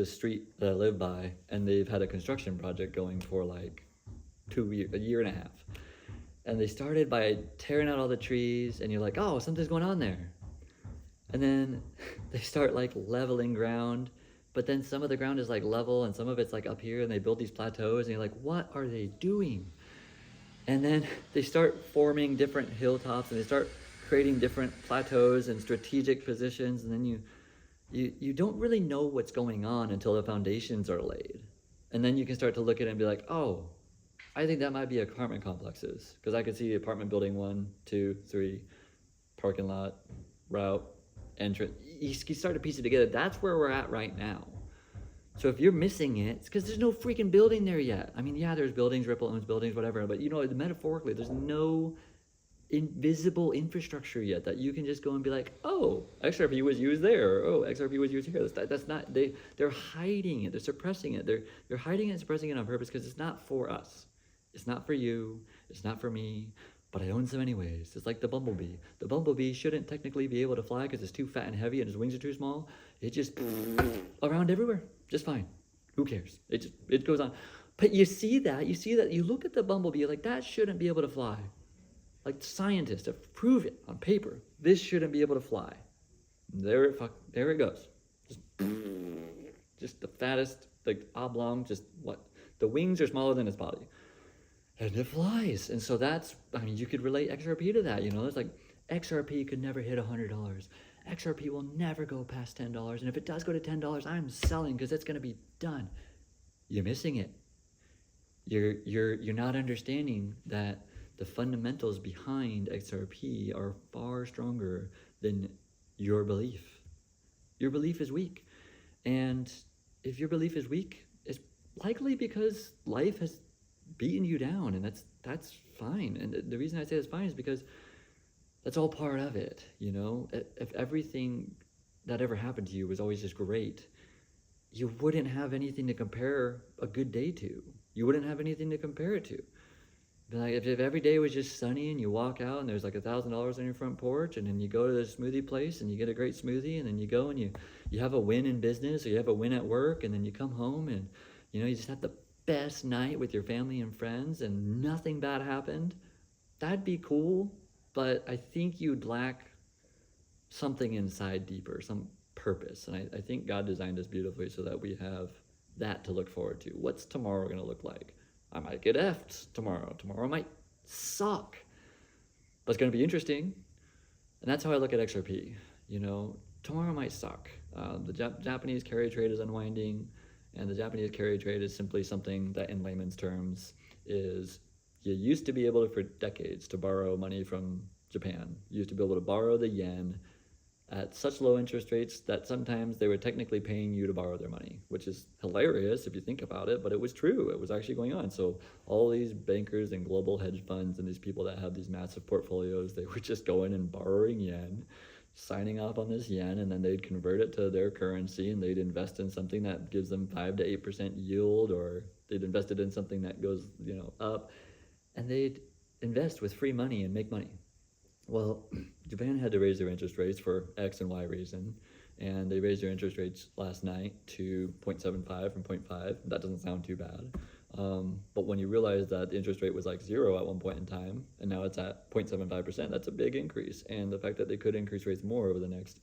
street that I live by, and they've had a construction project going for like a year and a half. And they started by tearing out all the trees, and you're like, oh, something's going on there. And then they start like leveling ground, but then some of the ground is like level and some of it's like up here, and they build these plateaus, and you're like, what are they doing? And then they start forming different hilltops, and they start creating different plateaus and strategic positions, and then you don't really know what's going on until the foundations are laid. And then you can start to look at it and be like, oh, I think that might be apartment complexes, because I could see apartment building 1, 2, 3, parking lot, route, entrance. You start to piece it together. That's where we're at right now. So if you're missing it, it's because there's no freaking building there yet. I mean, yeah, there's buildings, Ripple owns buildings, whatever, but you know, metaphorically, there's no invisible infrastructure yet that you can just go and be like, oh, XRP was used there, or oh, XRP was used here. That's not, they're hiding it, they're suppressing it. They're hiding it and suppressing it on purpose because it's not for us. It's not for you, it's not for me, but I own some anyways. It's like the bumblebee. The bumblebee shouldn't technically be able to fly because it's too fat and heavy and his wings are too small. It just around everywhere, just fine. Who cares? It goes on. But you see that, you look at the bumblebee, like that shouldn't be able to fly. Like scientists have proved it on paper. This shouldn't be able to fly. There it goes. Just the fattest, like oblong, just what? The wings are smaller than its body. And it flies. And so that's, I mean, you could relate XRP to that, you know? It's like XRP could never hit $100. XRP will never go past $10. And if it does go to $10, I'm selling because it's going to be done. You're missing it. You're not understanding that the fundamentals behind XRP are far stronger than your belief. Your belief is weak. And if your belief is weak, it's likely because life has beaten you down, and that's fine. And the reason I say it's fine is because that's all part of it, you know? If everything that ever happened to you was always just great, you wouldn't have anything to compare a good day to. You wouldn't have anything to compare it to. Like if every day was just sunny and you walk out and there's like $1,000 on your front porch, and then you go to the smoothie place and you get a great smoothie, and then you go and you have a win in business, or you have a win at work, and then you come home and you know you just had the best night with your family and friends and nothing bad happened, that'd be cool. But I think you'd lack something inside deeper, some purpose. And I think God designed us beautifully so that we have that to look forward to. What's tomorrow going to look like? I might get effed tomorrow. Tomorrow might suck, but it's going to be interesting. And that's how I look at XRP. You know, tomorrow might suck. The Japanese carry trade is unwinding, and the Japanese carry trade is simply something that in layman's terms is, you used to be able to, for decades, to borrow money from Japan. You used to be able to borrow the yen at such low interest rates that sometimes they were technically paying you to borrow their money, which is hilarious if you think about it, but it was true. It was actually going on. So all these bankers and global hedge funds and these people that have these massive portfolios, they were just going and borrowing yen, signing off on this yen, and then they'd convert it to their currency, and they'd invest in something that gives them 5 to 8% yield, or they'd invested in something that goes, you know, up, and they'd invest with free money and make money. Well, Japan had to raise their interest rates for X and Y reason, and they raised their interest rates last night to 0.75 from 0.5. That doesn't sound too bad. But when you realize that the interest rate was like 0 at one point in time, and now it's at 0.75%, that's a big increase. And the fact that they could increase rates more over the next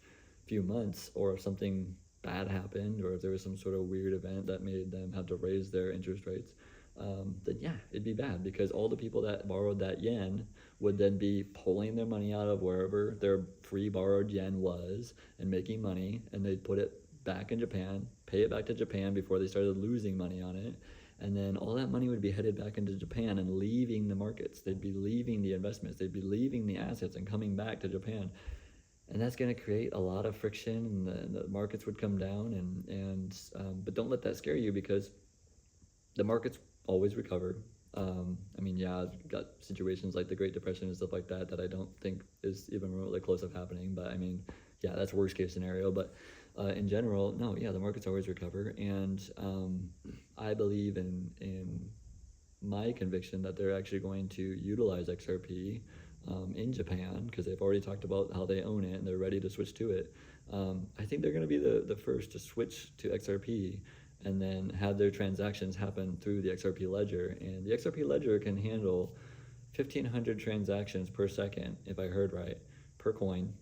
few months, or if something bad happened, or if there was some sort of weird event that made them have to raise their interest rates, then yeah, it'd be bad, because all the people that borrowed that yen would then be pulling their money out of wherever their free borrowed yen was and making money, and they'd put it back in Japan, pay it back to Japan before they started losing money on it. And then all that money would be headed back into Japan and leaving the markets. They'd be leaving the investments. They'd be leaving the assets and coming back to Japan. And that's going to create a lot of friction, and the markets would come down. But don't let that scare you, because the markets always recover. I mean, yeah, I've got situations like the Great Depression and stuff like that that I don't think is even remotely close of happening. But I mean, yeah, that's worst case scenario. But in general, no, yeah, the markets always recover. And I believe in my conviction that they're actually going to utilize XRP in Japan, because they've already talked about how they own it and they're ready to switch to it. I think they're going to be the first to switch to XRP and then have their transactions happen through the XRP ledger. And the XRP ledger can handle 1,500 transactions per second, if I heard right, per coin.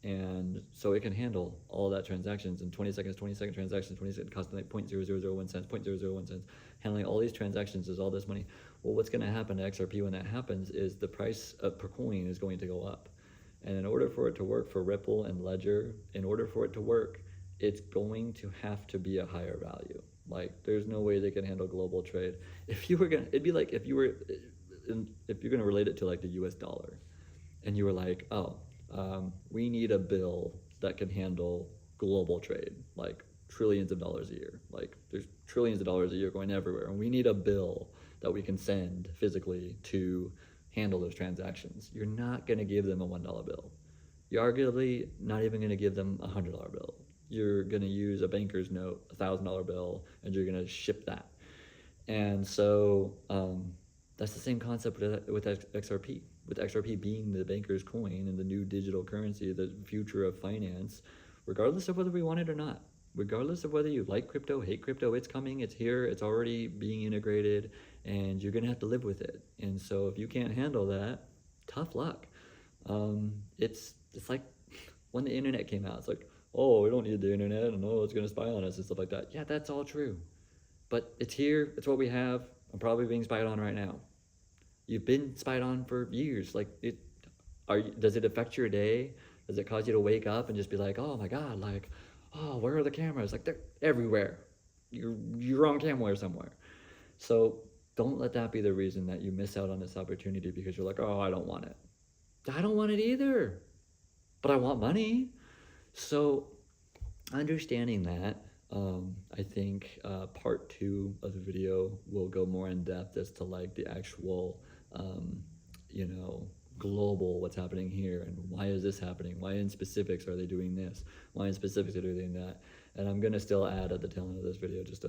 And so it can handle all that transactions in 20 seconds, 20-second transactions, 20 seconds, costing like 0.0001 cents, 0.001 cents. Handling all these transactions is all this money. Well, what's going to happen to XRP when that happens is the price per coin is going to go up. And in order for it to work for Ripple and Ledger, in order for it to work, it's going to have to be a higher value. Like, there's no way they can handle global trade. If you were gonna, it'd be like if you're gonna relate it to like the US dollar, and you were like, oh, we need a bill that can handle global trade, like trillions of dollars a year. Like, there's trillions of dollars a year going everywhere, and we need a bill that we can send physically to handle those transactions. You're not gonna give them a $1 bill. You're arguably not even gonna give them a $100 bill. You're going to use a banker's note, a $1,000 bill, and you're going to ship that. And so that's the same concept with XRP. With XRP being the banker's coin and the new digital currency, the future of finance, regardless of whether we want it or not, regardless of whether you like crypto, hate crypto, it's coming, it's here, it's already being integrated, and you're going to have to live with it. And so if you can't handle that, tough luck. It's like when the internet came out, it's like, oh, we don't need the internet, and oh, it's going to spy on us and stuff like that. Yeah, that's all true. But it's here, it's what we have. I'm probably being spied on right now. You've been spied on for years. Like, does it affect your day? Does it cause you to wake up and just be like, oh my God, like, oh, where are the cameras? Like, they're everywhere. You're on camera somewhere. So don't let that be the reason that you miss out on this opportunity because you're like, oh, I don't want it. I don't want it either, but I want money. So understanding that, I think part 2 of the video will go more in depth as to like the actual, global what's happening here and why is this happening? Why in specifics are they doing this? Why in specifics are they doing that? And I'm going to still add at the tail end of this video just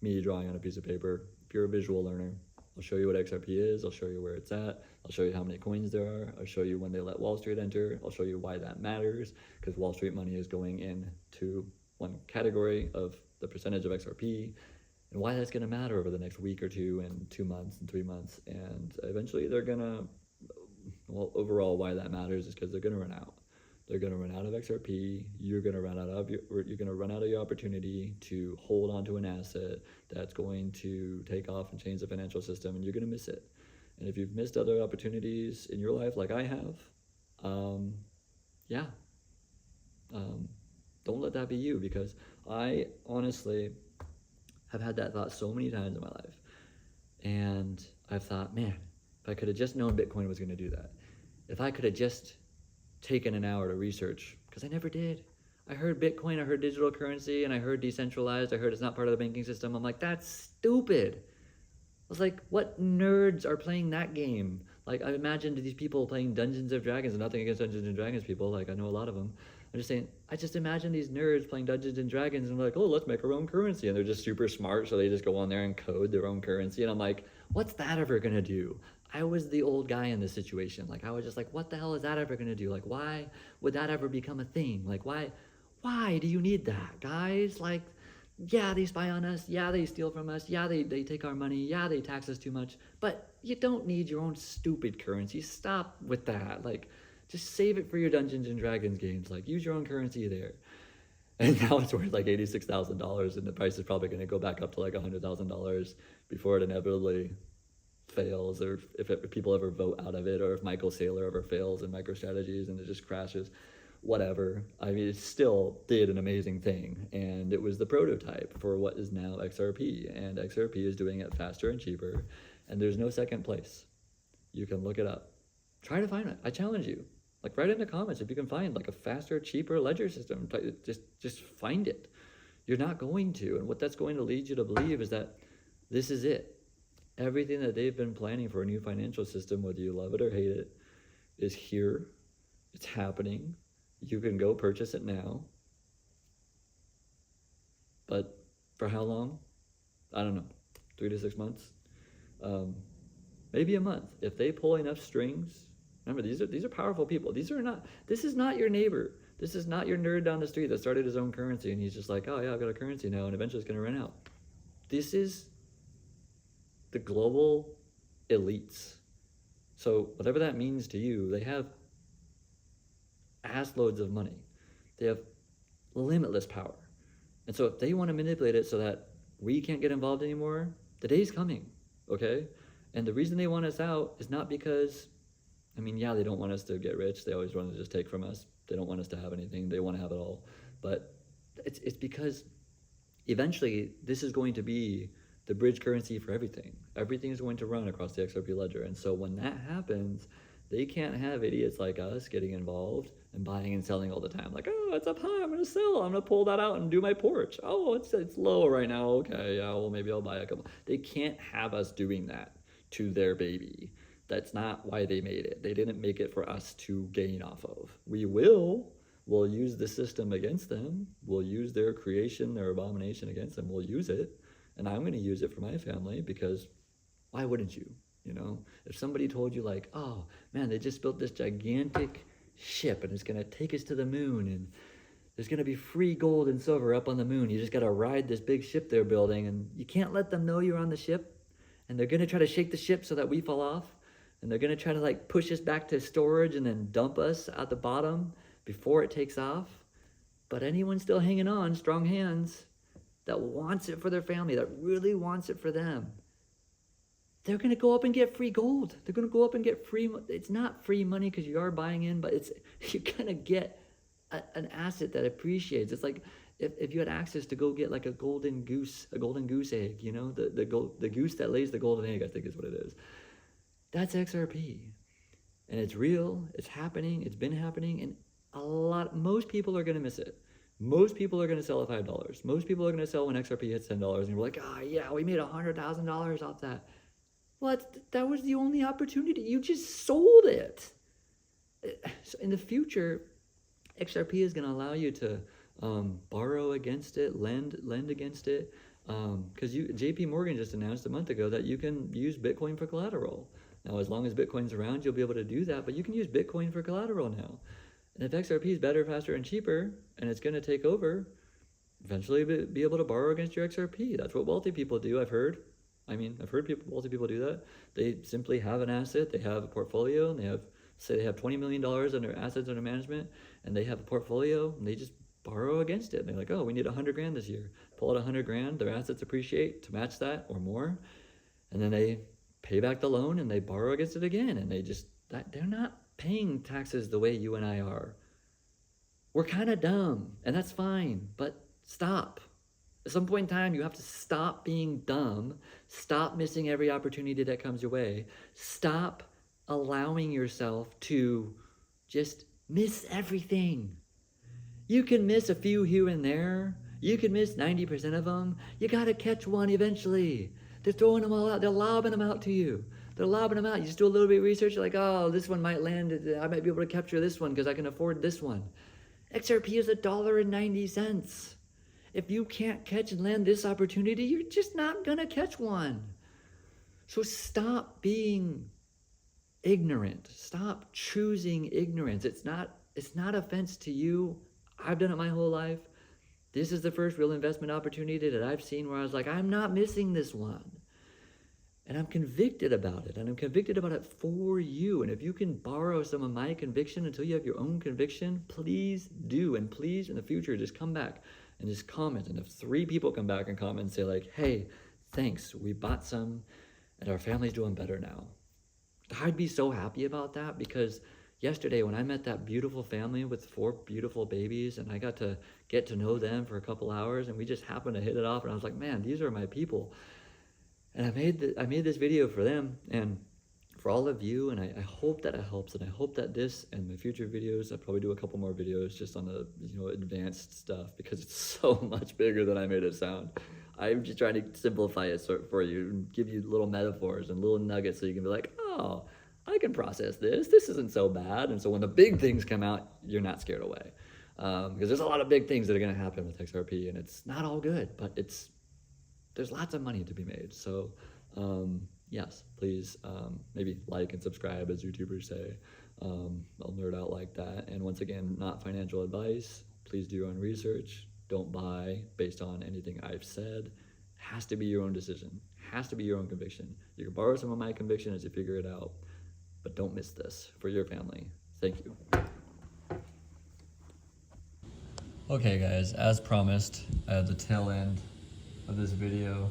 me drawing on a piece of paper. If you're a visual learner, I'll show you what XRP is, I'll show you where it's at, I'll show you how many coins there are, I'll show you when they let Wall Street enter, I'll show you why that matters, because Wall Street money is going into one category of the percentage of XRP, and why that's going to matter over the next week or two and 2 months and 3 months, and eventually they're going to, overall why that matters is because they're going to run out. They're going to run out of XRP. You're going to run out of your opportunity to hold on to an asset that's going to take off and change the financial system, and you're going to miss it. And if you've missed other opportunities in your life, like I have, don't let that be you, because I honestly have had that thought so many times in my life, and I've thought, man, if I could have just known Bitcoin was going to do that, if I could have just taken an hour to research, because I never did. I heard Bitcoin, I heard digital currency, and I heard decentralized, I heard it's not part of the banking system. I'm like, that's stupid. I was like, what nerds are playing that game? Like, I imagined these people playing Dungeons & Dragons, and nothing against Dungeons & Dragons people, like, I know a lot of them. I'm just saying, I just imagine these nerds playing Dungeons & Dragons, and like, oh, let's make our own currency, and they're just super smart, so they just go on there and code their own currency, and I'm like, what's that ever gonna do? I was the old guy in this situation. Like, I was just like, what the hell is that ever gonna do? Like, why would that ever become a thing? Like, why do you need that, guys? Like, yeah, they spy on us. Yeah, they steal from us. Yeah, they take our money. Yeah, they tax us too much. But you don't need your own stupid currency. Stop with that. Like, just save it for your Dungeons and Dragons games. Like, use your own currency there. And now it's worth like $86,000, and the price is probably going to go back up to like $100,000 before it inevitably fails, or if people ever vote out of it, or if Michael Saylor ever fails in MicroStrategies and it just crashes, whatever. I mean, it still did an amazing thing, and it was the prototype for what is now XRP, and XRP is doing it faster and cheaper, and there's no second place. You can look it up. Try to find it. I challenge you. Like, write in the comments if you can find like a faster, cheaper ledger system. Just find it. You're not going to, and what that's going to lead you to believe is that this is it. Everything that they've been planning for a new financial system, whether you love it or hate it, is here. It's happening. You can go purchase it now. But for how long? I don't know. 3 to 6 months? Maybe a month. If they pull enough strings, remember, these are powerful people. This is not your neighbor. This is not your nerd down the street that started his own currency and he's just like, oh yeah, I've got a currency now and eventually it's going to run out. This is the global elites. So whatever that means to you, they have ass loads of money. They have limitless power. And so if they want to manipulate it so that we can't get involved anymore, the day's coming, okay? And the reason they want us out is not because, I mean, yeah, they don't want us to get rich. They always want to just take from us. They don't want us to have anything. They want to have it all. But it's because eventually this is going to be the bridge currency for everything. Everything is going to run across the XRP ledger. And so when that happens, they can't have idiots like us getting involved and buying and selling all the time. Like, oh, it's up high, I'm gonna sell. I'm gonna pull that out and do my porch. Oh, it's low right now. Okay, yeah, well, maybe I'll buy a couple. They can't have us doing that to their baby. That's not why they made it. They didn't make it for us to gain off of. We'll use the system against them. We'll use their creation, their abomination against them. We'll use it. And I'm going to use it for my family because why wouldn't you? You know, if somebody told you like, oh man, they just built this gigantic ship and it's going to take us to the moon and there's going to be free gold and silver up on the moon. You just got to ride this big ship they're building and you can't let them know you're on the ship. And they're going to try to shake the ship so that we fall off. And they're going to try to like push us back to storage and then dump us at the bottom before it takes off. But anyone still hanging on, strong hands, that wants it for their family, that really wants it for them, they're going to go up and get free gold. They're going to go up and get free. It's not free money because you are buying in, but you're going to get an asset that appreciates. It's like if you had access to go get like a golden goose egg, you know, the goose that lays the golden egg, I think is what it is. That's XRP. And it's real. It's happening. It's been happening. And most people are going to miss it. Most people are going to sell at $5. Most people are going to sell when XRP hits $10. And you're like, oh yeah, we made $100,000 off that. Well, that was the only opportunity. You just sold it. So in the future, XRP is going to allow you to borrow against it, lend against it. Because JP Morgan just announced a month ago that you can use Bitcoin for collateral. Now, as long as Bitcoin's around, you'll be able to do that, but you can use Bitcoin for collateral now. And if XRP is better, faster, and cheaper, and it's going to take over, eventually be able to borrow against your XRP. That's what wealthy people do, I've heard. Wealthy people do that. They simply have an asset, they have a portfolio, and they have $20 million under assets under management, and they have a portfolio, and they just borrow against it. And they're like, oh, we need 100 grand this year. Pull out 100 grand, their assets appreciate to match that or more, and then they pay back the loan and they borrow against it again. And they're not paying taxes the way you and I are. We're kind of dumb, and that's fine, but stop. At some point in time, you have to stop being dumb, stop missing every opportunity that comes your way, stop allowing yourself to just miss everything. You can miss a few here and there. You can miss 90% of them. You got to catch one eventually. They're throwing them all out. They're lobbing them out to you. They're lobbing them out. You just do a little bit of research. You're like, oh, this one might land. I might be able to capture this one because I can afford this one. XRP is $1.90. If you can't catch and land this opportunity, you're just not going to catch one. So stop being ignorant. Stop choosing ignorance. It's not offense to you. I've done it my whole life. This is the first real investment opportunity that I've seen where I was like, I'm not missing this one. And I'm convicted about it, and I'm convicted about it for you. And if you can borrow some of my conviction until you have your own conviction, please do. And please, in the future, just come back and just comment. And if 3 people come back and comment and say like, hey, thanks, we bought some and our family's doing better now, I'd be so happy about that, because yesterday when I met that beautiful family with 4 beautiful babies and I got to get to know them for a couple hours and we just happened to hit it off, and I was like, man, these are my people. And I made this video for them and for all of you, and I hope that it helps, and I hope that this and my future videos, I'll probably do a couple more videos just on the advanced stuff, because it's so much bigger than I made it sound. I'm just trying to simplify it for you and give you little metaphors and little nuggets so you can be like, oh, I can process this. This isn't so bad. And so when the big things come out, you're not scared away. Because there's a lot of big things that are going to happen with XRP, and it's not all good, but there's lots of money to be made. So yes, please maybe like and subscribe, as YouTubers say. I'll nerd out like that. And once again, not financial advice. Please do your own research. Don't buy based on anything I've said. It has to be your own decision. It has to be your own conviction. You can borrow some of my conviction as you figure it out, but don't miss this for your family. Thank you. Okay guys, as promised, I have the tail end of this video,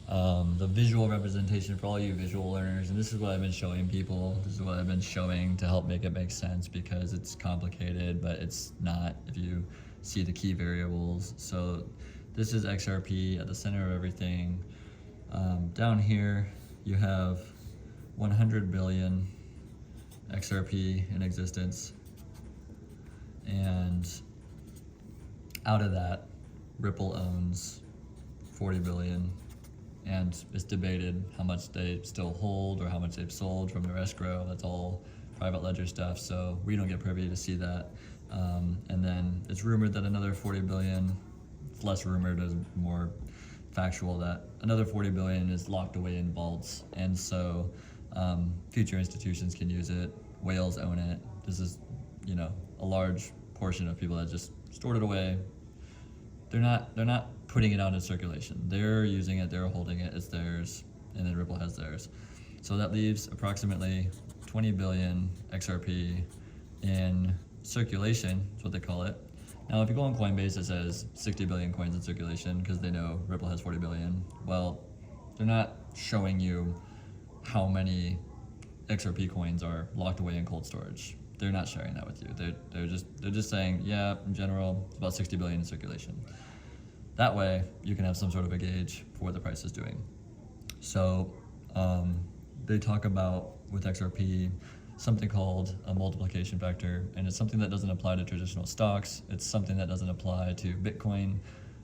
the visual representation for all you visual learners, and this is what I've been showing people. This is what I've been showing to help make it make sense, because it's complicated, but it's not if you see the key variables. So this is XRP at the center of everything. Down here you have 100 billion XRP in existence, and out of that, Ripple owns 40 billion, and it's debated how much they still hold or how much they've sold from their escrow. That's all private ledger stuff, so we don't get privy to see that. And then it's rumored that another 40 billion, it's less rumored, it's more factual, that another 40 billion is locked away in vaults, and so future institutions can use it. Whales own it. This is, a large portion of people that just stored it away. They're not putting it out in circulation. They're using it, they're holding it, it's theirs, and then Ripple has theirs. So that leaves approximately 20 billion XRP in circulation, is what they call it. Now, if you go on Coinbase, it says 60 billion coins in circulation, because they know Ripple has 40 billion. Well, they're not showing you how many XRP coins are locked away in cold storage. They're not sharing that with you. They're just saying, yeah, in general, it's about 60 billion in circulation. That way, you can have some sort of a gauge for what the price is doing. So they talk about, with XRP, something called a multiplication factor, and it's something that doesn't apply to traditional stocks. It's something that doesn't apply to Bitcoin.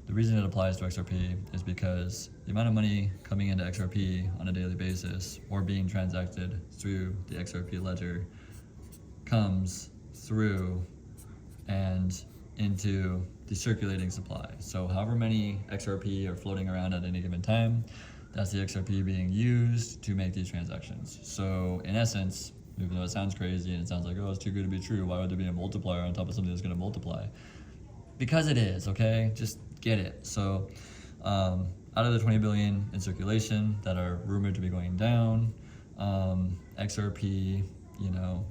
The reason it applies to XRP is because the amount of money coming into XRP on a daily basis or being transacted through the XRP ledger comes through and into the circulating supply. So however many XRP are floating around at any given time, that's the XRP being used to make these transactions. So in essence, even though it sounds crazy and it sounds like, oh, it's too good to be true, why would there be a multiplier on top of something that's going to multiply? Because it is, okay? Just get it. So out of the 20 billion in circulation that are rumored to be going down, XRP,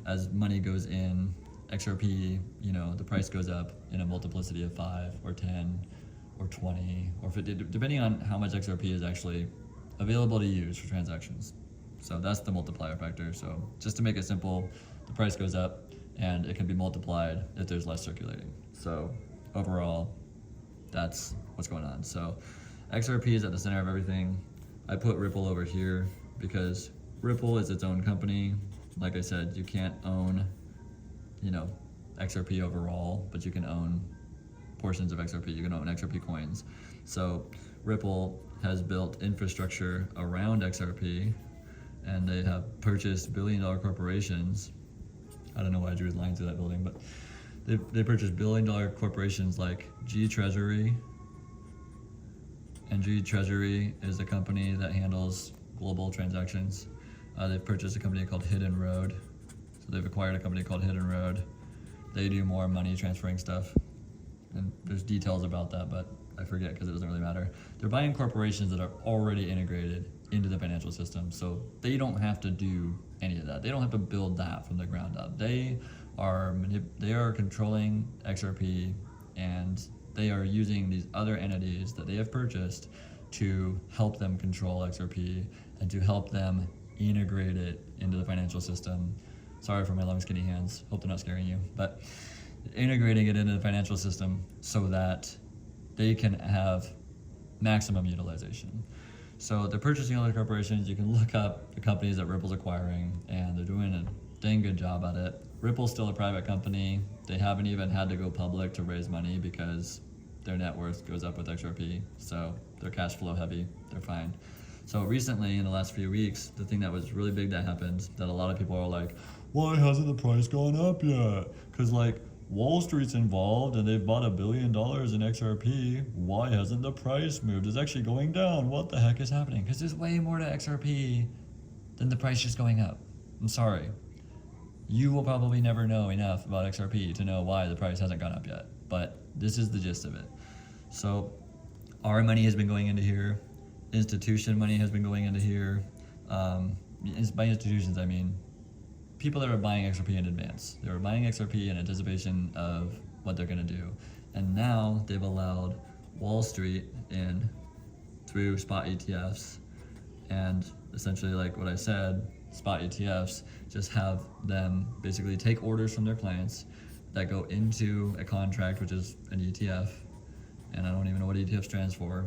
as money goes in, XRP, the price goes up in a multiplicity of 5 or 10 or 20 or 50, depending on how much XRP is actually available to use for transactions. So that's the multiplier factor. So just to make it simple, the price goes up and it can be multiplied if there's less circulating. So overall, that's what's going on. So XRP is at the center of everything. I put Ripple over here because Ripple is its own company. Like I said, you can't own, XRP overall, but you can own portions of XRP. You can own XRP coins. So Ripple has built infrastructure around XRP, and they have purchased billion-dollar corporations. I don't know why I drew a line through that building, but they purchased billion-dollar corporations like G Treasury, and G Treasury is a company that handles global transactions. They've purchased a company called Hidden Road. So they've acquired a company called Hidden Road. They do more money transferring stuff. And there's details about that, but I forget because it doesn't really matter. They're buying corporations that are already integrated into the financial system. So they don't have to do any of that. They don't have to build that from the ground up. They are controlling XRP, and they are using these other entities that they have purchased to help them control XRP and to help them integrate it into the financial system. Sorry for my long skinny hands, hope they're not scaring you, but integrating it into the financial system so that they can have maximum utilization. So they're purchasing other corporations. You can look up the companies that Ripple's acquiring, and they're doing a dang good job at it. Ripple's still a private company. They haven't even had to go public to raise money because their net worth goes up with XRP. So they're cash flow heavy, they're fine. So recently, in the last few weeks, the thing that was really big that happened, that a lot of people are like, why hasn't the price gone up yet? Because like Wall Street's involved and they've bought $1 billion in XRP. Why hasn't the price moved? It's actually going down. What the heck is happening? Because there's way more to XRP than the price just going up. I'm sorry. You will probably never know enough about XRP to know why the price hasn't gone up yet. But this is the gist of it. So our money has been going into here. Institution money has been going into here. By institutions, I mean people that are buying XRP in advance. They were buying XRP in anticipation of what they're going to do. And now they've allowed Wall Street in through spot ETFs. And essentially, like what I said, spot ETFs just have them basically take orders from their clients that go into a contract, which is an ETF. And I don't even know what ETF stands for.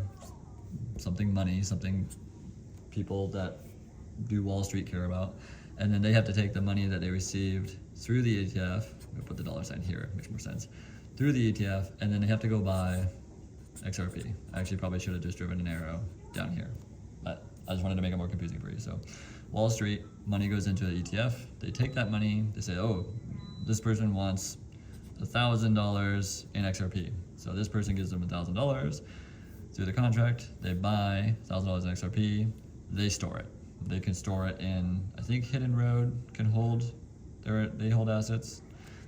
Something money, something people that do Wall Street care about. And then they have to take the money that they received through the ETF, I'm gonna put the dollar sign here, it makes more sense, through the ETF, and then they have to go buy XRP. I actually probably should have just driven an arrow down here, but I just wanted to make it more confusing for you. So Wall Street, money goes into the ETF, they take that money, they say, oh, this person wants $1,000 in XRP. So this person gives them $1,000 through the contract, they buy $1,000 in XRP, they store it. They can store it in, I think Hidden Road can hold, they hold assets.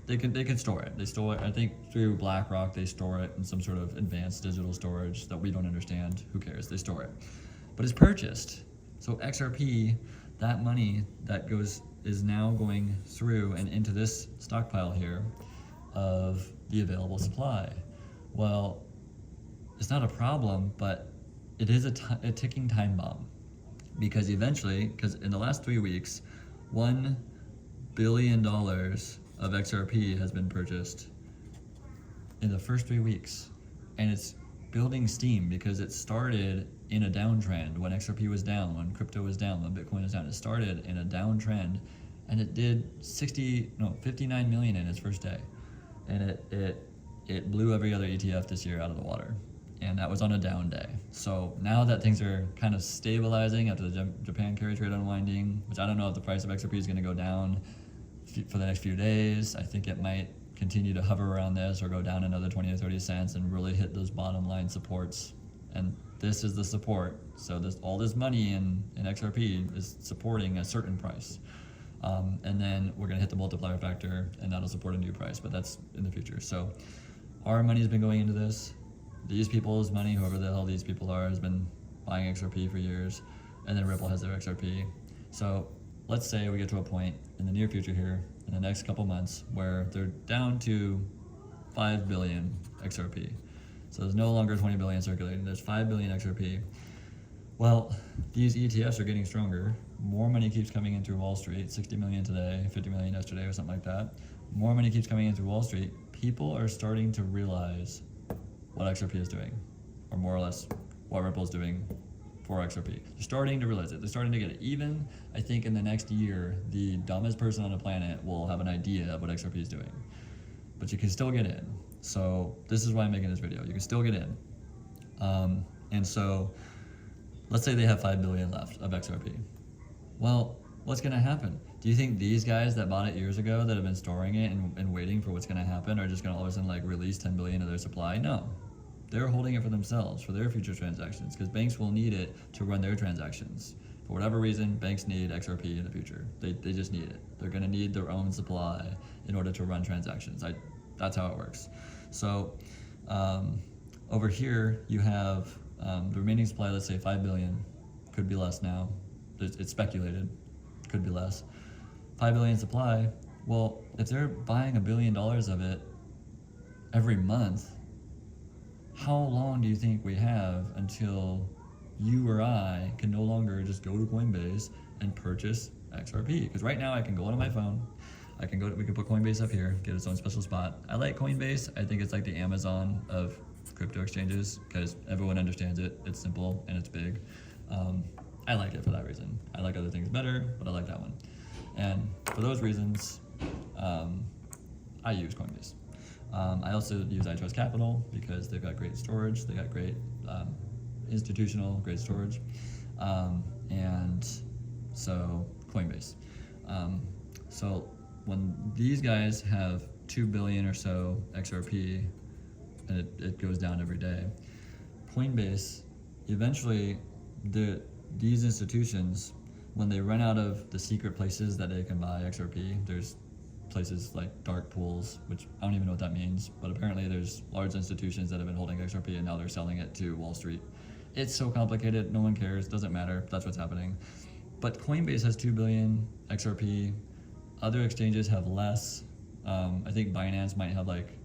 They can store it. They store it, I think through BlackRock, they store it in some sort of advanced digital storage that we don't understand. Who cares? They store it. But it's purchased. So XRP, that money that is now going through and into this stockpile here of the available supply. Well, it's not a problem, but it is a ticking time bomb. Because eventually, because in the last 3 weeks, $1 billion of XRP has been purchased in the first 3 weeks. And it's building steam because it started in a downtrend when XRP was down, when crypto was down, when Bitcoin was down. It started in a downtrend and it did 59 million in its first day. And it blew every other ETF this year out of the water. And that was on a down day. So now that things are kind of stabilizing after the Japan carry trade unwinding, which I don't know if the price of XRP is going to go down for the next few days. I think it might continue to hover around this or go down another 20 or 30 cents and really hit those bottom line supports. And this is the support. So all this money in XRP is supporting a certain price. And then we're going to hit the multiplier factor and that'll support a new price, but that's in the future. So our money has been going into this. These people's money, whoever the hell these people are, has been buying XRP for years, and then Ripple has their XRP. So let's say we get to a point in the near future here, in the next couple months, where they're down to 5 billion XRP. So there's no longer 20 billion circulating, there's 5 billion XRP. Well, these ETFs are getting stronger. More money keeps coming in through Wall Street, 60 million today, 50 million yesterday or something like that. More money keeps coming in through Wall Street. People are starting to realize what XRP is doing, or more or less what Ripple is doing for XRP. They're starting to realize it. They're starting to get it. Even, I think, in the next year, the dumbest person on the planet will have an idea of what XRP is doing. But you can still get in. So this is why I'm making this video. You can still get in. And so let's say they have 5 billion left of XRP. Well, what's going to happen? Do you think these guys that bought it years ago that have been storing it and waiting for what's going to happen are just going to all of a sudden like release 10 billion of their supply? No. They're holding it for themselves, for their future transactions, because banks will need it to run their transactions. For whatever reason, banks need XRP in the future. They just need it. They're going to need their own supply in order to run transactions. That's how it works. So over here, you have the remaining supply, let's say 5 billion, could be less now. It's speculated, could be less. 5 billion supply. Well, if they're buying $1 billion of it every month, how long do you think we have until you or I can no longer just go to Coinbase and purchase XRP? Because right now I can go on my phone, we can put Coinbase up here, get its own special spot. I like Coinbase. I think it's like the Amazon of crypto exchanges because everyone understands it. It's simple and it's big. I like it for that reason. I like other things better, but I like that one. And for those reasons, I use Coinbase. I also use iTrust Capital because they've got great storage. They got great institutional, great storage. And so Coinbase. So when these guys have 2 billion or so XRP, and it goes down every day, Coinbase, eventually these institutions, when they run out of the secret places that they can buy XRP, there's places like dark pools, which I don't even know what that means, but apparently there's large institutions that have been holding XRP and now they're selling it to Wall Street. It's so complicated, no one cares, doesn't matter, that's what's happening. But Coinbase has 2 billion XRP, other exchanges have less. I think Binance might have like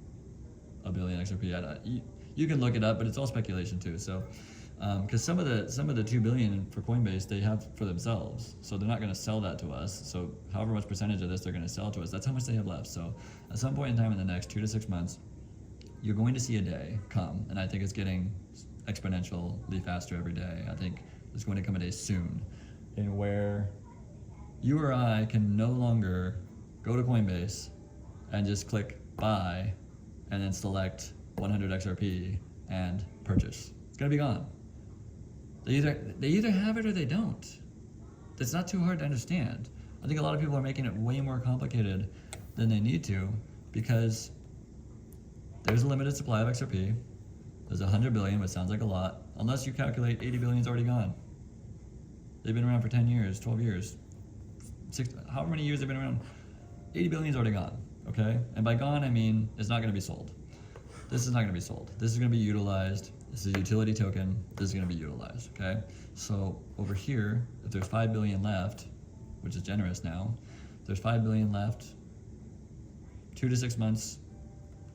1 billion XRP. You can look it up, but it's all speculation too. So, because some of the 2 billion for Coinbase they have for themselves, so they're not going to sell that to us. So, however much percentage of this they're going to sell to us, that's how much they have left. So, at some point in time in the next 2 to 6 months, you're going to see a day come, and I think it's getting exponentially faster every day. I think there's going to come a day soon, in where you or I can no longer go to Coinbase and just click buy, and then select 100 XRP and purchase. It's gonna be gone. They either have it or they don't. It's not too hard to understand. I think a lot of people are making it way more complicated than they need to because there's a limited supply of XRP. There's 100 billion, which sounds like a lot, unless you calculate 80 billion is already gone. They've been around for 10 years, 12 years, however many years they've been around. 80 billion is already gone, okay? And by gone, I mean it's not gonna be sold. This is not gonna be sold. This is gonna be utilized. This is a utility token. This is gonna be utilized, okay? So over here, if there's 5 billion left, which is generous now, if there's 5 billion left, 2 to 6 months,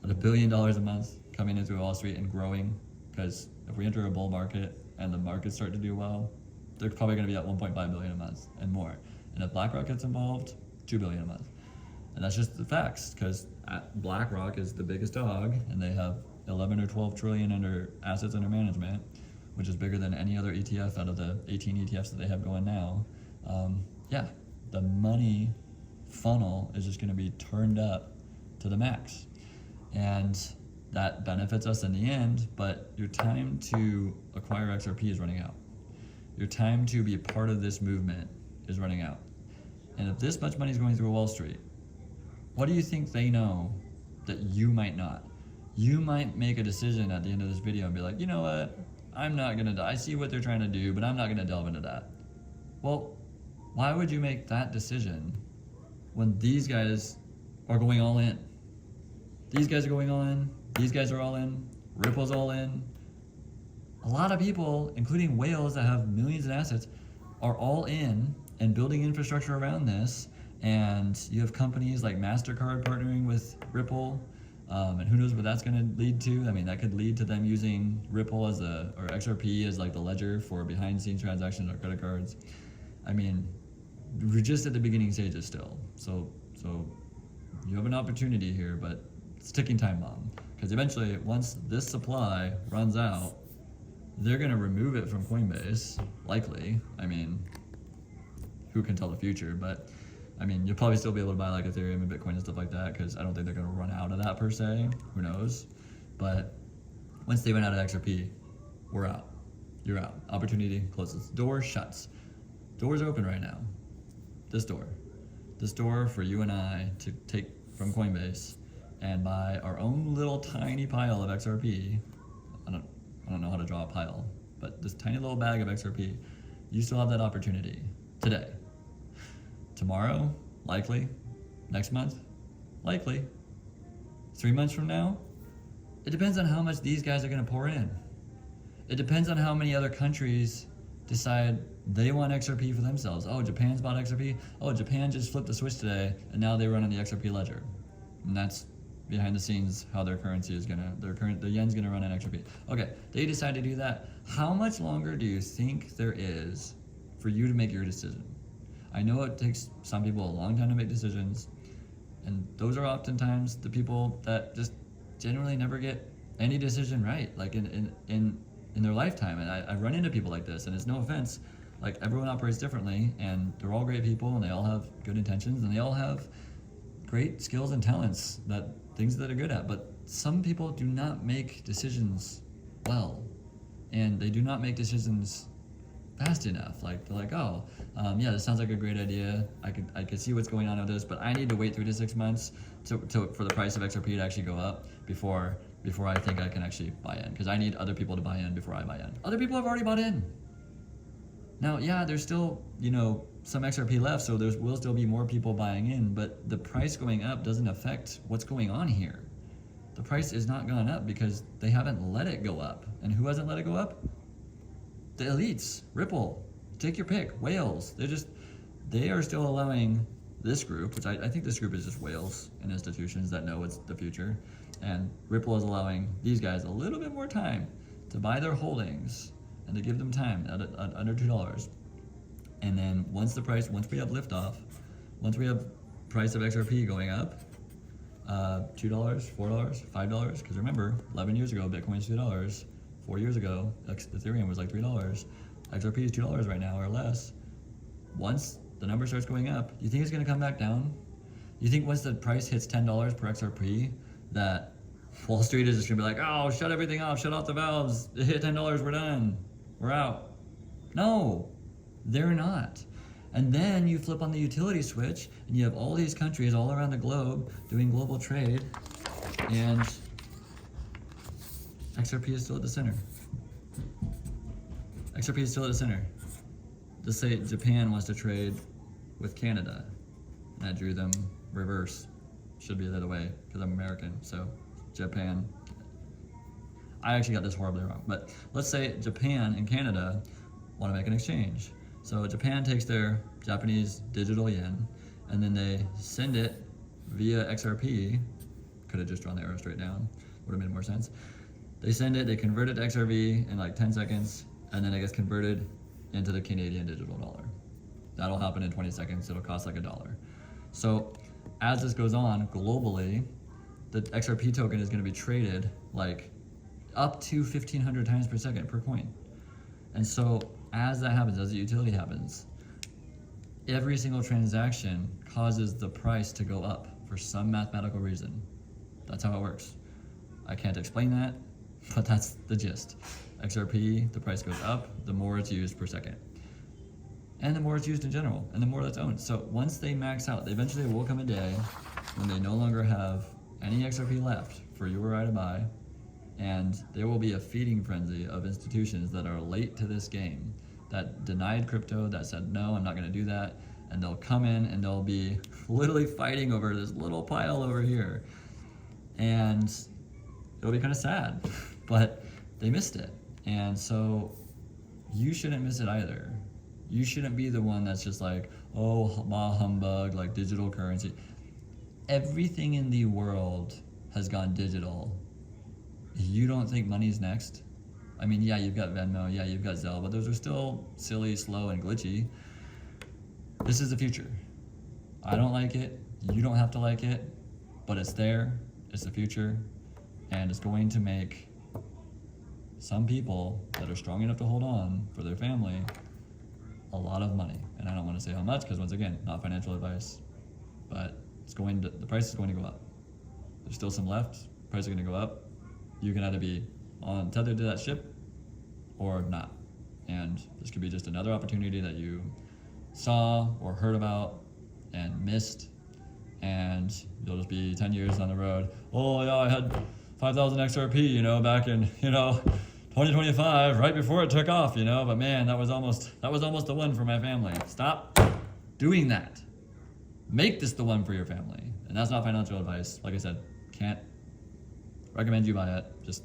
at $1 billion a month coming in through Wall Street and growing, because if we enter a bull market and the markets start to do well, they're probably gonna be at 1.5 billion a month and more. And if BlackRock gets involved, 2 billion a month. And that's just the facts, because BlackRock is the biggest dog, and they have 11 or 12 trillion under assets under management, which is bigger than any other ETF out of the 18 ETFs that they have going now. Yeah, the money funnel is just going to be turned up to the max, and that benefits us in the end. But your time to acquire XRP is running out. Your time to be a part of this movement is running out. And if this much money is going through Wall Street, what do you think they know that you might not? You might make a decision at the end of this video and be like, you know what? I'm not gonna, I see what they're trying to do, but I'm not gonna delve into that. Well, why would you make that decision when these guys are going all in? These guys are going all in, these guys are all in, Ripple's all in. A lot of people, including whales that have millions in assets, are all in and building infrastructure around this. And you have companies like MasterCard partnering with Ripple, and who knows what that's going to lead to. I mean, that could lead to them using Ripple as or XRP as like the ledger for behind-the-scenes transactions or credit cards. I mean, we're just at the beginning stages still. So you have an opportunity here, but it's a ticking time bomb. Because eventually, once this supply runs out, they're going to remove it from Coinbase, likely. I mean, who can tell the future, but I mean, you'll probably still be able to buy like Ethereum and Bitcoin and stuff like that, because I don't think they're going to run out of that per se. Who knows? But once they run out of XRP, we're out. You're out. Opportunity closes. Door shuts. Door's open right now. This door for you and I to take from Coinbase and buy our own little tiny pile of XRP. I don't know how to draw a pile, but this tiny little bag of XRP, you still have that opportunity today. Tomorrow, likely. Next month, likely. 3 months from now, it depends on how much these guys are going to pour in. It depends on how many other countries decide they want XRP for themselves. Oh, Japan's bought XRP. Oh, Japan just flipped the switch today, and now they run on the XRP ledger. And that's behind the scenes how their currency is gonna, the yen's gonna run on XRP. Okay, they decide to do that. How much longer do you think there is for you to make your decision? I know it takes some people a long time to make decisions, and those are oftentimes the people that just generally never get any decision right, like in their lifetime. And I run into people like this, and it's no offense, like everyone operates differently, and they're all great people, and they all have good intentions, and they all have great skills and talents, things that they're good at. But some people do not make decisions well, and they do not make decisions fast enough. Like they're like, oh, yeah, this sounds like a great idea. I could see what's going on with this, but I need to wait 3 to 6 months for the price of XRP to actually go up before I think I can actually buy in, because I need other people to buy in before I buy in. Other people have already bought in. Now, yeah, there's still, some XRP left, so there will still be more people buying in, but the price going up doesn't affect what's going on here. The price is not gone up because they haven't let it go up. And who hasn't let it go up? The elites, Ripple, take your pick, whales. They are still allowing this group, which I think this group is just whales and institutions that know it's the future. And Ripple is allowing these guys a little bit more time to buy their holdings and to give them time at under $2. And then once we have liftoff, once we have price of XRP going up, $2, $4, $5, because remember, 11 years ago, Bitcoin was $2. 4 years ago, Ethereum was like $3. XRP is $2 right now or less. Once the number starts going up, you think it's going to come back down? You think once the price hits $10 per XRP, that Wall Street is just going to be like, oh, shut everything off, shut off the valves, it hit $10, we're done, we're out? No, they're not. And then you flip on the utility switch, and you have all these countries all around the globe doing global trade, and XRP is still at the center. XRP is still at the center. Let's say Japan wants to trade with Canada, and I drew them reverse. Should be the other way, because I'm American, so Japan. I actually got this horribly wrong, but let's say Japan and Canada want to make an exchange. So Japan takes their Japanese digital yen, and then they send it via XRP. Could have just drawn the arrow straight down, would have made more sense. They send it, they convert it to XRP in like 10 seconds, and then it gets converted into the Canadian digital dollar. That'll happen in 20 seconds, it'll cost like $1. So as this goes on globally, the XRP token is gonna be traded like up to 1,500 times per second per coin. And so as that happens, as the utility happens, every single transaction causes the price to go up for some mathematical reason. That's how it works. I can't explain that, but that's the gist. XRP, the price goes up, the more it's used per second. And the more it's used in general, and the more that's owned. So once they max out, eventually will come a day when they no longer have any XRP left for you or I to buy, and there will be a feeding frenzy of institutions that are late to this game, that denied crypto, that said, no, I'm not gonna do that, and they'll come in and they'll be literally fighting over this little pile over here. And it'll be kind of sad, but they missed it. And so you shouldn't miss it either. You shouldn't be the one that's just like, oh, ma humbug, like digital currency. Everything in the world has gone digital. You don't think money's next? I mean, yeah, you've got Venmo, yeah, you've got Zelle, but those are still silly, slow, and glitchy. This is the future. I don't like it, you don't have to like it, but it's there, it's the future, and it's going to make some people that are strong enough to hold on for their family a lot of money. And I don't want to say how much, because once again, not financial advice, but the price is going to go up. There's still some left, price is going to go up. You can either be tethered to that ship or not. And this could be just another opportunity that you saw or heard about and missed, and you'll just be 10 years down the road. Oh yeah, I had 5,000 XRP, back in, 2025, right before it took off, but man, that was almost the one for my family. Stop doing that. Make this the one for your family. And that's not financial advice. Like I said, can't recommend you buy it. Just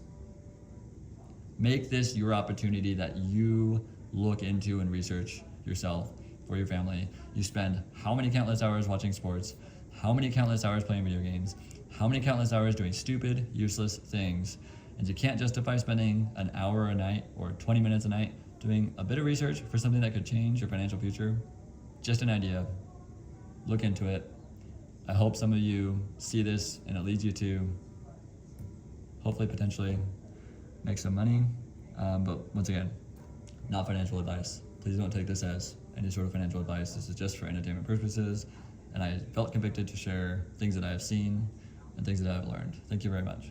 make this your opportunity that you look into and research yourself for your family. You spend how many countless hours watching sports, how many countless hours playing video games, how many countless hours doing stupid, useless things, and you can't justify spending an hour a night or 20 minutes a night doing a bit of research for something that could change your financial future. Just an idea. Look into it. I hope some of you see this and it leads you to hopefully potentially make some money. But once again, not financial advice. Please don't take this as any sort of financial advice. This is just for entertainment purposes. And I felt convicted to share things that I have seen and things that I have learned. Thank you very much.